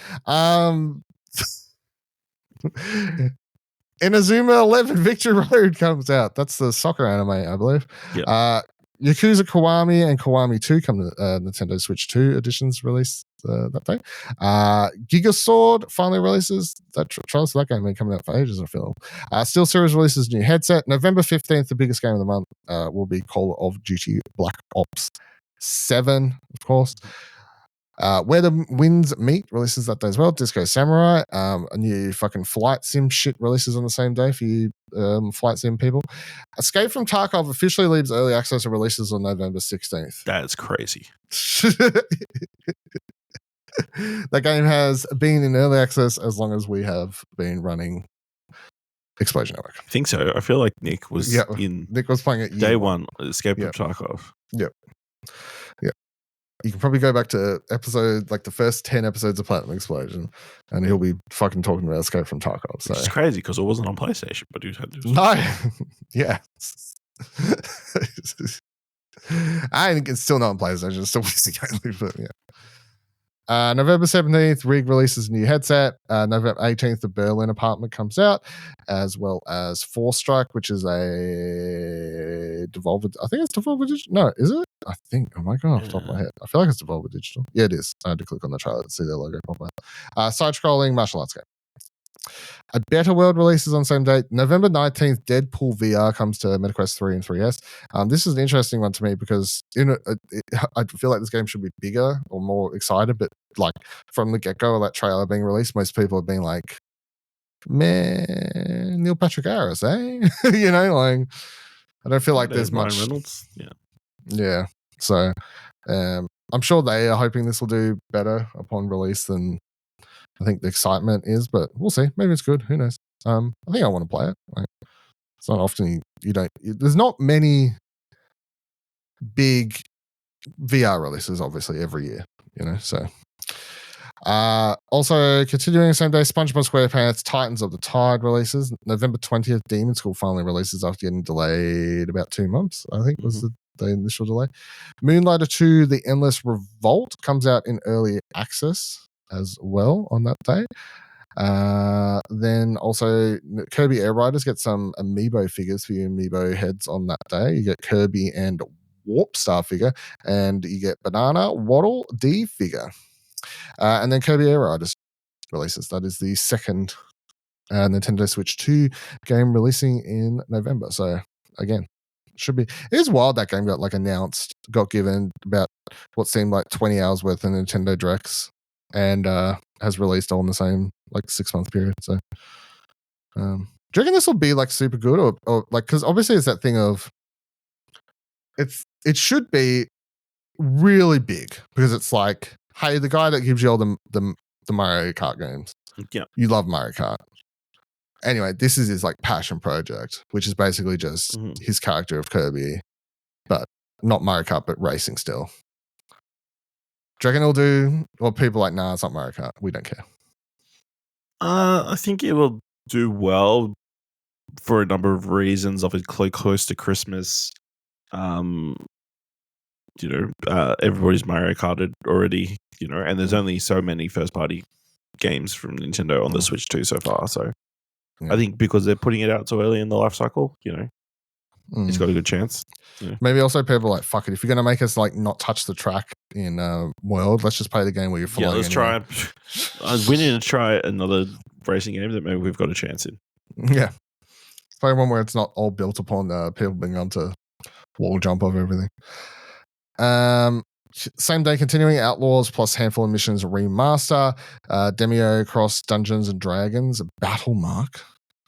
Inazuma 11 Victory Road comes out. That's the soccer anime, I believe. Yep. Yakuza Kiwami and Kiwami 2 come to Nintendo Switch 2 editions released that day. Giga Sword finally releases. That trailer for that game been coming out for ages, I feel. Steel Series releases new headset. November 15th, the biggest game of the month, will be Call of Duty Black Ops 7, of course. Where the Winds Meet releases that day as well. Disco Samurai, a new fucking flight sim shit releases on the same day for you flight sim people. Escape from Tarkov officially leaves early access and releases on November 16th. That's crazy. That game has been in early access as long as we have been running Explosion Network. I think so. I feel like Nick was Nick was playing it day one, Escape from Tarkov. Yep. You can probably go back to the first 10 episodes of Platinum Explosion, and he'll be fucking talking about Escape from Tarkov. So. Which is crazy because it wasn't on PlayStation, but you had to. No. Yeah. I think it's still not on PlayStation. It's still PC only, but yeah. November 17th, Rig releases a new headset. November 18th, The Berlin Apartment comes out, as well as Force Strike, which is a Devolver. I think it's Devolver Digital. No, is it? I think. Oh my god, off the top of my head, I feel like it's Devolver Digital. Yeah, it is. I had to click on the trailer to see their logo pop up. Side-scrolling martial arts game. A Better World releases on the same date. November 19th, Deadpool VR comes to MetaQuest 3 and 3S. This is an interesting one to me because I feel like this game should be bigger or more excited, but like from the get-go of that trailer being released, most people have been like, man, Neil Patrick Harris, eh? I don't feel like there's much. Ryan Reynolds, yeah. So I'm sure they are hoping this will do better upon release than I think the excitement is, but we'll see. Maybe it's good. Who knows? I think I want to play it. It's not often there's not many big VR releases, obviously, every year, so. Also, continuing the same day, SpongeBob SquarePants Titans of the Tide releases. November 20th, Demon School finally releases after getting delayed about 2 months, I think was the initial delay. Moonlighter 2, The Endless Revolt comes out in early access as well on that day. Then also Kirby Air Riders get some amiibo figures for your amiibo heads on that day. You get Kirby and Warp Star figure, and you get Banana Waddle D figure. And then Kirby Air Riders releases. That is the second Nintendo Switch 2 game releasing in November. So again, should be. It is wild that game got given about what seemed like 20 hours worth of Nintendo Directs, and has released all in the same 6-month period. So, do you reckon this will be super good, or because obviously it's that thing of it should be really big because it's like, hey, the guy that gives you all the Mario Kart games, you love Mario Kart. Anyway, this is his passion project, which is basically just his character of Kirby, but not Mario Kart, but racing still. Do you reckon he'll do? Well, people nah, it's not Mario Kart. We don't care. I think it will do well for a number of reasons. Obviously, close to Christmas. Everybody's Mario Karted already, and there's only so many first-party games from Nintendo on the Switch 2 so far. So I think because they're putting it out so early in the life cycle, it's got a good chance. Yeah. Maybe also people are like, fuck it. If you're going to make us like not touch the track in World, let's just play the game where you're flying. Yeah, let's try. We need to try another racing game that maybe we've got a chance in. Yeah. Play one where it's not all built upon people being able to wall jump over everything. Same day continuing Outlaws plus handful of missions remaster, Demio Cross Dungeons and Dragons Battle Mark,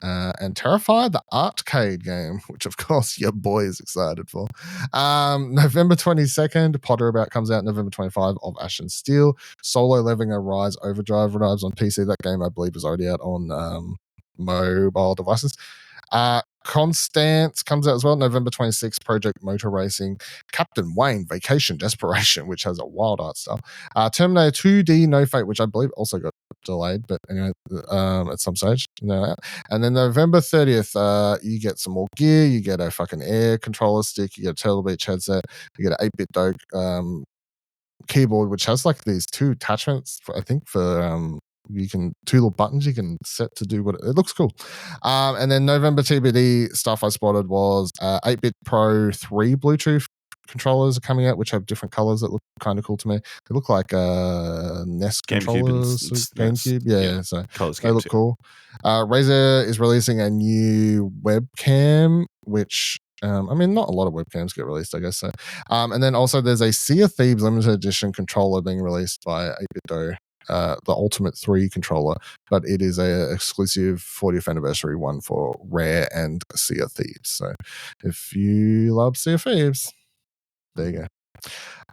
and Terrified the arcade game, which of course your boy is excited for. November 22nd, Potter About comes out. November 25 of Ash and Steel, Solo Leveling Arise Overdrive arrives on PC. That game I believe is already out on mobile devices. Constance comes out as well, November 26th, Project Motor Racing, Captain Wayne, Vacation Desperation, which has a wild art style, Terminator 2D No Fate, which I believe also got delayed, but anyway, at some stage. And then November 30th, you get some more gear, you get a fucking air controller stick, you get a Turtle Beach headset, you get an 8-bit Doge keyboard, which has like these two attachments, I think, for you can two little buttons you can set to do what it looks cool. And then November TBD stuff I spotted was 8-bit Pro 3 Bluetooth controllers are coming out, which have different colors that look kind of cool to me. They look like NES controllers, GameCube. Yeah, so they look cool. Razer is releasing a new webcam, which not a lot of webcams get released, I guess so. And then also there's a Sea of Thieves limited edition controller being released by 8BitDo. The Ultimate 3 controller, but it is a exclusive 40th anniversary one for Rare and Sea of Thieves. So if you love Sea of Thieves, there you go.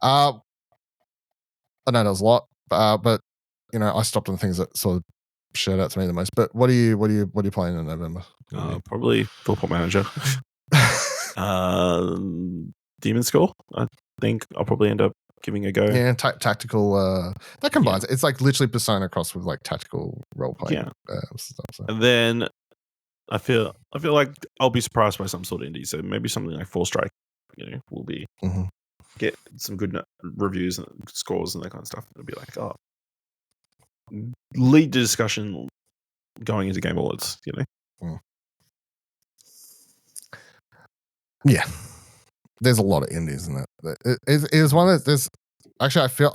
I know that was a lot, but I stopped on things that sort of showed out to me the most. But what are you playing in November? Probably Football Manager. Demon School. I think I'll probably end up giving a go. Yeah, tactical. That combines. It's like literally Persona crossed with like tactical role playing. Stuff. So. And then I feel like I'll be surprised by some sort of indie. So maybe something like Four Strike, will be get some good reviews and scores and that kind of stuff. It'll be like, lead the discussion going into Game Awards. Yeah. There's a lot of indies in that. It was one that there's actually I feel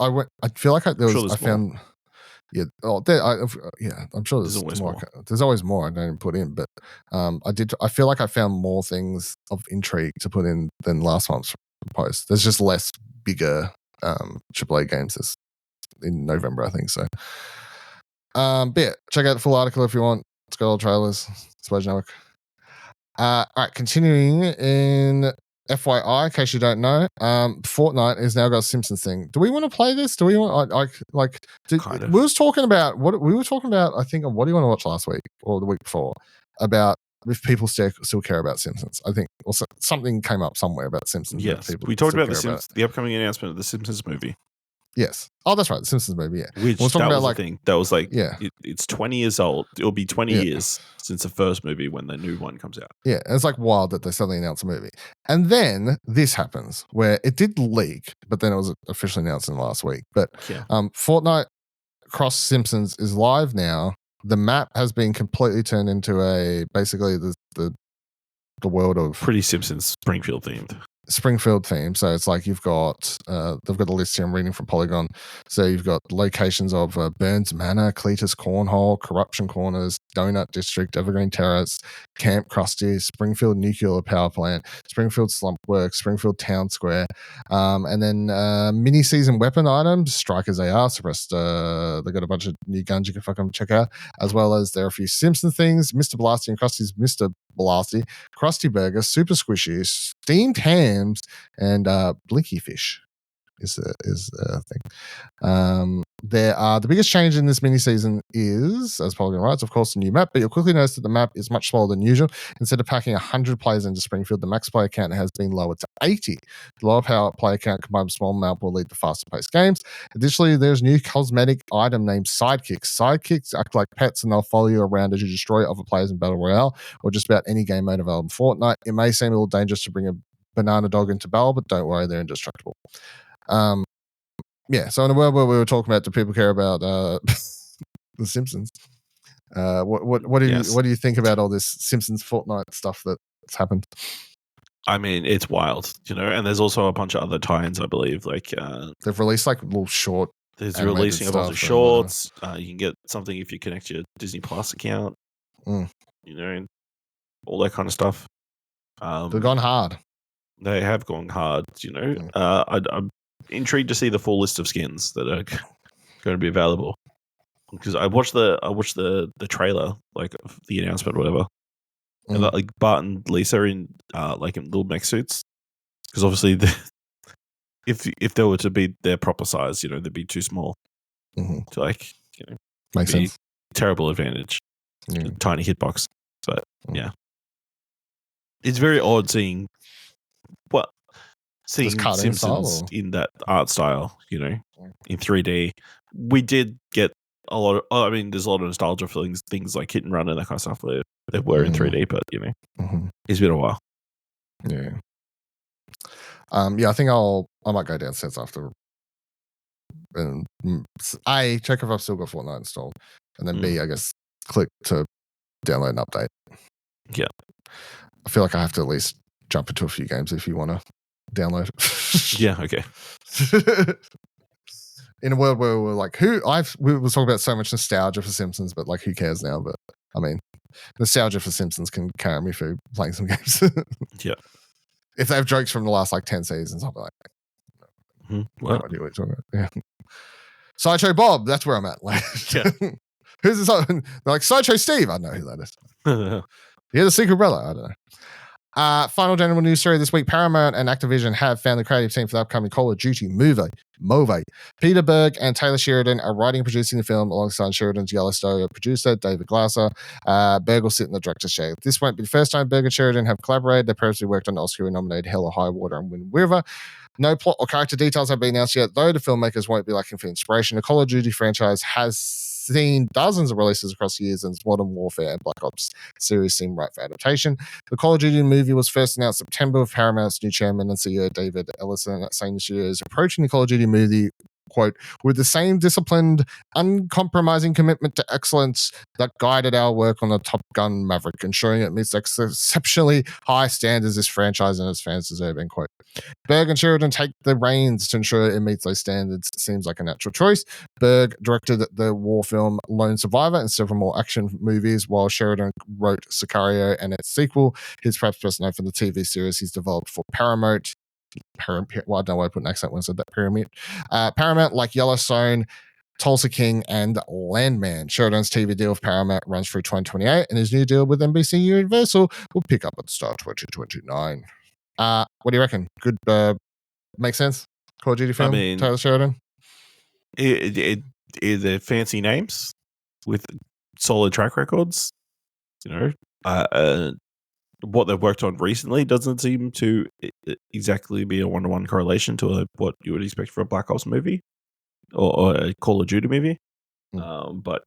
like I found. Yeah. Oh, I'm sure there's always more. There's always more I don't even put in, but I feel like I found more things of intrigue to put in than last month's post. There's just less bigger AAA games in November, I think so. But yeah, check out the full article if you want. It's got all trailers. Spudge Network. All right, continuing in FYI, in case you don't know, Fortnite has now got a Simpsons thing. Do we want to play this? Do we want kind of. We were talking about, I think, on What Do You Want to Watch last week or the week before, about if people still care about Simpsons. I think also something came up somewhere about Simpsons. Yes, we talked about the upcoming announcement of the Simpsons movie. Yes. Oh, that's right. The Simpsons movie, yeah. Which was about, the thing. That was like, it's 20 years old. It'll be 20 years since the first movie when the new one comes out. Yeah, and it's like wild that they suddenly announce a movie. And then this happens where it did leak, but then it was officially announced in last week. But Fortnite Cross Simpsons is live now. The map has been completely turned into basically the world of... Pretty Simpsons Springfield themed. Springfield theme. So it's like you've got they've got a list here I'm reading from Polygon. So you've got locations of Burns Manor, Cletus Cornhole, Corruption Corners, Donut District, Evergreen Terrace, Camp Krusty, Springfield Nuclear Power Plant, Springfield Slump Works, Springfield Town Square, and then mini season weapon items, Strikers AR, suppressed. They've got a bunch of new guns you can fucking check out, as well as there are a few Simpson things, Mr. Blasty and Krusty's Mr. Blasty, Krusty Burger, Super Squishy, Steamed Hams, and Blinky Fish. is a thing. The biggest change in this mini season is, as Polygon writes, of course, the new map, but you'll quickly notice that the map is much smaller than usual. Instead of packing 100 players into Springfield, the max player count has been lowered to 80. The lower power player count combined with small map will lead to faster paced games. Additionally, there's a new cosmetic item named Sidekicks. Sidekicks act like pets and they'll follow you around as you destroy other players in Battle Royale or just about any game mode available in Fortnite. It may seem a little dangerous to bring a banana dog into battle, but don't worry, they're indestructible. Yeah, so in a world where we were talking about, do people care about the Simpsons? What do you think about all this Simpsons Fortnite stuff that's happened? I mean, it's wild, and there's also a bunch of other tie-ins, I believe. Like they've released like little short. There's releasing a bunch of shorts. You can get something if you connect your Disney Plus account. And all that kind of stuff. They've gone hard. They have gone hard. I'm intrigued to see the full list of skins that are going to be available. Because I watched the trailer, like the announcement or whatever. And like Bart and Lisa in like in little mech suits. Because obviously if they were to be their proper size, they'd be too small. To makes sense. Terrible advantage. Tiny hitbox. But yeah. It's very odd seeing Simpsons in that art style, in 3D. We did get a lot of, there's a lot of nostalgia for things like Hit and Run and that kind of stuff where they were in 3D, but, it's been a while. Yeah. I think I might go downstairs after and A, check if I've still got Fortnite installed, and then B, I guess click to download an update. Yeah. I feel like I have to at least jump into a few games if you want to download it. Yeah, okay. In a world where we're like, we were talking about so much nostalgia for Simpsons, but like, who cares now? But I mean, nostalgia for Simpsons can carry me through playing some games. Yeah. If they have jokes from the last like 10 seasons, I'll be like, wow. No idea what you're talking about. Yeah. Sideshow Bob, that's where I'm at. Like, who's this? They're like, Sideshow Steve. I don't know who that is. Yeah, the secret brother. I don't know. Final general news story this week. Paramount and Activision have found the creative team for the upcoming Call of Duty movie. Peter Berg and Taylor Sheridan are writing and producing the film alongside Sheridan's Yellowstone producer, David Glasser. Berg will sit in the director's chair. This won't be the first time Berg and Sheridan have collaborated. They previously worked on Oscar-nominated Hell or High Water and Wind River. No plot or character details have been announced yet, though the filmmakers won't be lacking for inspiration. The Call of Duty franchise has seen dozens of releases across the years, and Modern Warfare and Black Ops series seem right for adaptation. The Call of Duty movie was first announced September with Paramount's new chairman and CEO David Ellison saying the studio is approaching the Call of Duty movie, quote, with the same disciplined, uncompromising commitment to excellence that guided our work on the Top Gun Maverick, ensuring it meets exceptionally high standards this franchise and its fans deserve, end quote. Berg and Sheridan take the reins to ensure it meets those standards. Seems like a natural choice. Berg directed the war film Lone Survivor and several more action movies, while Sheridan wrote Sicario and its sequel. He's perhaps best known for the TV series he's developed for Paramount. Well, I don't know why I put an accent when I said that. Paramount, like Yellowstone, Tulsa King, and Landman. Sheridan's TV deal with Paramount runs through 2028, and his new deal with NBC Universal will pick up at the start of 2029. What do you reckon? Good, makes sense? Call of Duty film, Taylor Sheridan? They're fancy names with solid track records. What they've worked on recently doesn't seem to exactly be a one-to-one correlation to what you would expect for a Black Ops movie or a Call of Duty movie. But,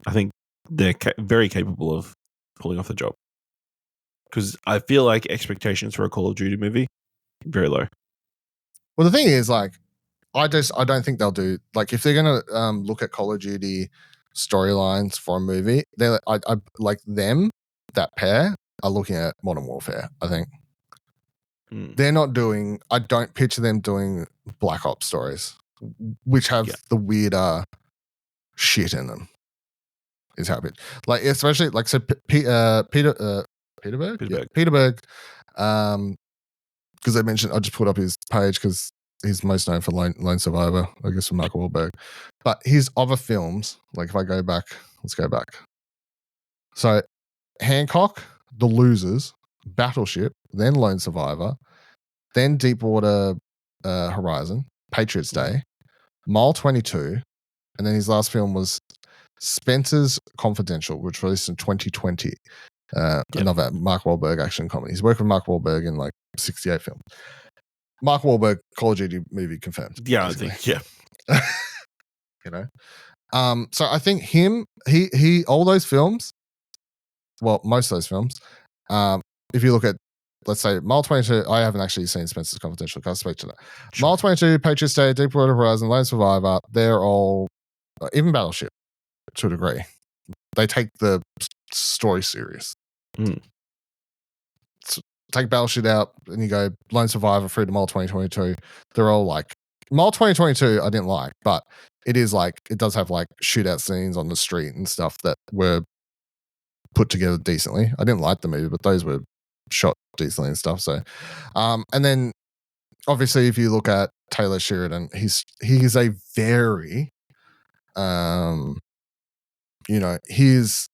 I think they're very capable of pulling off the job. Because I feel like expectations for a Call of Duty movie, very low. Well, the thing is, like, I don't think they'll do, like, if they're going to look at Call of Duty storylines for a movie, I like them, that pair, are looking at Modern Warfare, I think. They're not doing, I don't picture them doing Black Ops stories, which have the weirder shit in them. Is how it, like, especially, like, so Peter Berg? Yeah, Peter Berg, because I mentioned, I just put up his page because he's most known for Lone Survivor, I guess, from Mark Wahlberg. But his other films, like, if I go back, let's go back. So, Hancock, The Losers, Battleship, then Lone Survivor, then Deepwater Horizon, Patriots Day, Mile 22, and then his last film was Spencer's Confidential, which released in 2020. Another Mark Wahlberg action comedy. He's worked with Mark Wahlberg in like 68 films. Mark Wahlberg, Call of Duty movie confirmed. Yeah, basically. I think, yeah. You know? So I think he all those films, well, most of those films, if you look at, let's say, Mile 22, I haven't actually seen Spencer's Confidential, can't speak to that. Sure. Mile 22, Patriots Day, Deepwater Horizon, Lone Survivor, they're all, even Battleship, to a degree. They take the story serious. So take Battleship out and you go Lone Survivor through to Mile 2022. They're all like, Mile 2022 I didn't like, but it is like, it does have like shootout scenes on the street and stuff that were put together decently. I didn't like the movie, but those were shot decently and stuff. So, and then obviously if you look at Taylor Sheridan, he's a very, you know, his,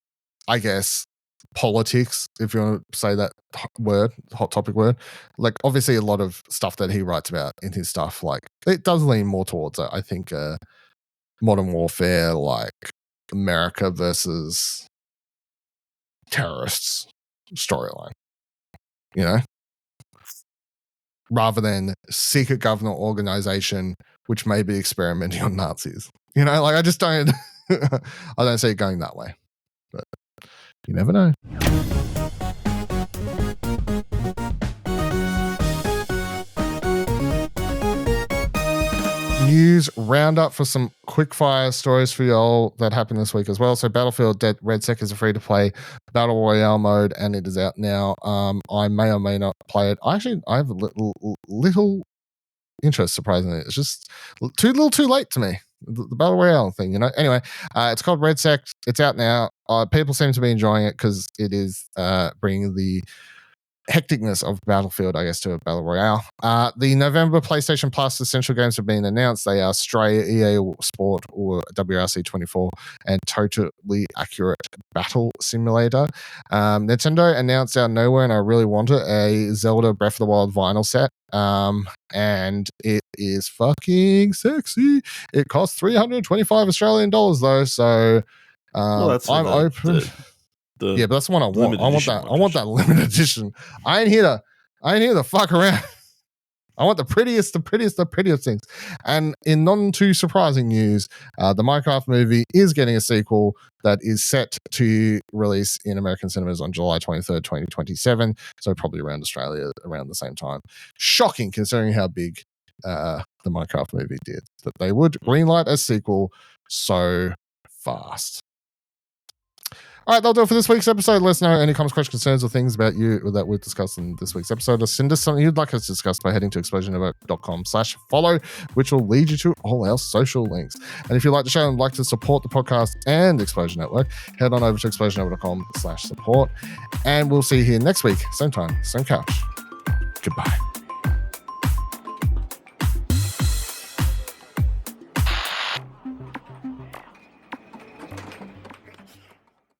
I guess, politics, if you want to say that word, hot topic word, like obviously a lot of stuff that he writes about in his stuff, like it does lean more towards, I think, modern warfare, like America versus terrorists storyline, you know, rather than secret government organization which may be experimenting on Nazis. You know, like I just don't, I don't see it going that way, but you never know. News roundup for some quick-fire stories for y'all that happened this week as well. So Battlefield Dead Red Sec is a free-to-play Battle Royale mode, and it is out now. I may or may not play it. I have a little interest, surprisingly. It's just too late to me, the Battle Royale thing, you know? Anyway, it's called Red Sec. It's out now. People seem to be enjoying it because it is bringing the hecticness of Battlefield, I guess, to a Battle Royale. The November PlayStation Plus essential games have been announced. They are Stray, EA Sport, or WRC24, and Totally Accurate Battle Simulator. Nintendo announced out of nowhere, and I really want it, a Zelda Breath of the Wild vinyl set. And it is fucking sexy. It costs 325 Australian dollars though, so I'm open. Yeah, but that's the one I want. I want that limited edition. I ain't here to fuck around. I want the prettiest things. And in non too surprising news, the Minecraft movie is getting a sequel that is set to release in American cinemas on July 23rd, 2027. So probably around Australia around the same time. Shocking considering how big the Minecraft movie did, that they would greenlight a sequel so fast. All right, that'll do it for this week's episode. Let us know any comments, questions, concerns, or things about you that we've discussed in this week's episode. Or send us something you'd like us to discuss by heading to explosionnetwork.com/follow, which will lead you to all our social links. And if you like the show and like to support the podcast and Explosion Network, head on over to explosionnetwork.com/support. And we'll see you here next week, same time, same couch. Goodbye.